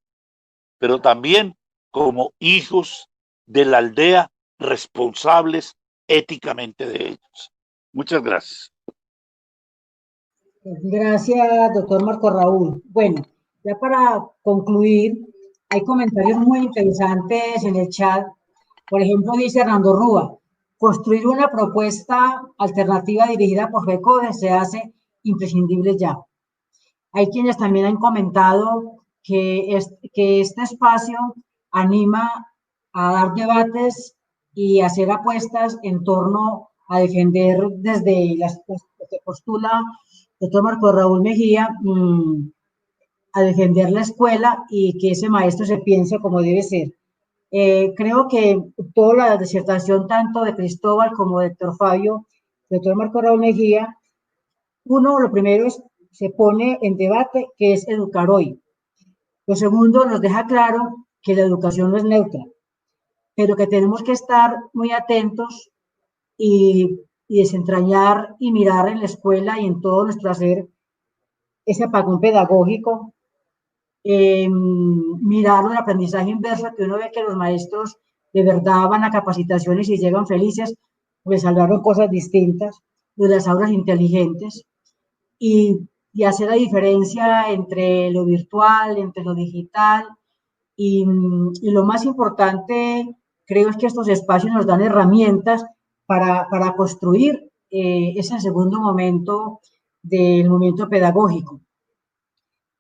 pero también como hijos de la aldea, responsables éticamente de ellos. Muchas gracias. Gracias, doctor Marco Raúl. Bueno, ya para concluir, hay comentarios muy interesantes en el chat. Por ejemplo, dice Hernando Rúa, construir una propuesta alternativa dirigida por FECODE se hace imprescindible ya. Hay quienes también han comentado que este espacio anima a dar debates y hacer apuestas en torno a defender desde lo que postula el doctor Marco Raúl Mejía, a defender la escuela y que ese maestro se piense como debe ser. Creo que toda la disertación, tanto de Cristóbal como de doctor Fabio, del doctor Marco Raúl Mejía, lo primero es, se pone en debate qué es educar hoy. Lo segundo, nos deja claro que la educación no es neutra, pero que tenemos que estar muy atentos y desentrañar y mirar en la escuela y en todo nuestro hacer ese apagón pedagógico, mirar el aprendizaje inverso, que uno ve que los maestros de verdad van a capacitaciones y llegan felices, pues hablaron cosas distintas, de las aulas inteligentes, y hacer la diferencia entre lo virtual, entre lo digital, y lo más importante, creo, es que estos espacios nos dan herramientas para construir ese segundo momento del movimiento pedagógico.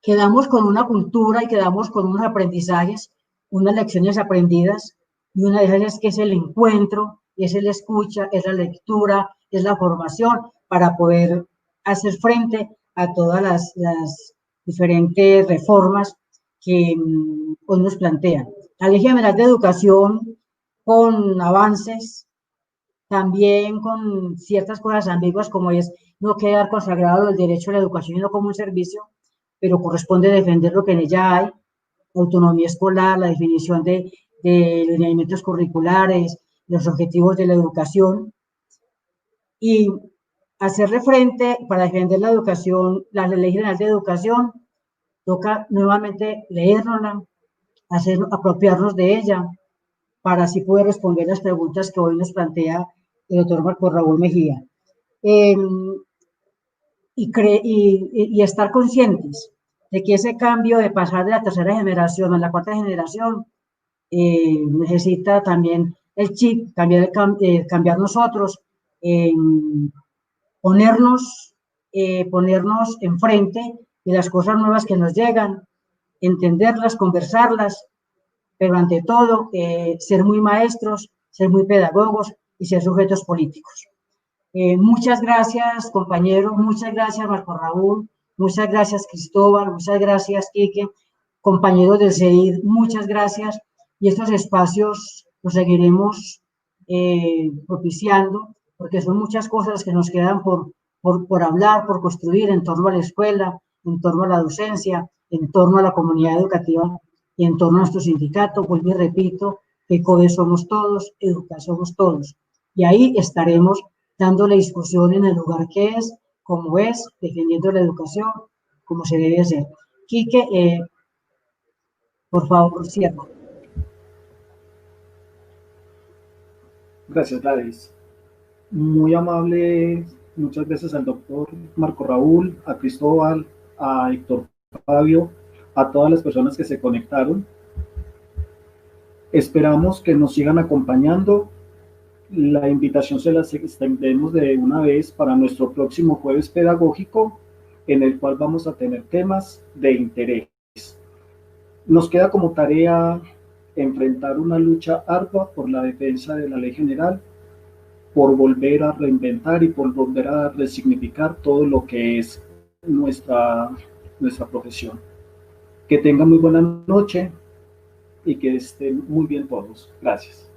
Quedamos con una cultura y quedamos con unos aprendizajes, unas lecciones aprendidas, y una de ellas es que es el encuentro, es la escucha, es la lectura, es la formación para poder hacer frente a todas las diferentes reformas que hoy nos plantean. La Ley General de Educación, con avances, también con ciertas cosas ambiguas, como es no quedar consagrado el derecho a la educación y no como un servicio, pero corresponde defender lo que en ella hay, autonomía escolar, la definición de lineamientos curriculares, los objetivos de la educación, y hacerle frente para defender la educación, la Ley General de Educación, toca nuevamente leernosla, apropiarnos de ella, para así poder responder las preguntas que hoy nos plantea el doctor Marco Raúl Mejía. Y estar conscientes de que ese cambio de pasar de la tercera generación a la cuarta generación necesita también el chip, cambiar nosotros, ponernos enfrente de las cosas nuevas que nos llegan, entenderlas, conversarlas, pero ante todo ser muy maestros, ser muy pedagogos y ser sujetos políticos. Muchas gracias, compañeros, muchas gracias, Marco Raúl, muchas gracias, Cristóbal, muchas gracias, Quique, compañeros del CEID, muchas gracias, y estos espacios los seguiremos propiciando, porque son muchas cosas que nos quedan por hablar, por construir en torno a la escuela, en torno a la docencia, en torno a la comunidad educativa y en torno a nuestro sindicato. Vuelvo y repito, que CODE somos todos, EDUCA somos todos, y ahí estaremos dando la discusión en el lugar que es, como es, defendiendo la educación, como se debe hacer. Quique, por favor, cierra. Gracias, Gladys. Muy amable, muchas gracias al doctor Marco Raúl, a Cristóbal, a Héctor Fabio, a todas las personas que se conectaron. Esperamos que nos sigan acompañando. La invitación se las extendemos de una vez para nuestro próximo jueves pedagógico, en el cual vamos a tener temas de interés. Nos queda como tarea enfrentar una lucha ardua por la defensa de la ley general, por volver a reinventar y por volver a resignificar todo lo que es nuestra profesión. Que tengan muy buena noche y que estén muy bien todos. Gracias.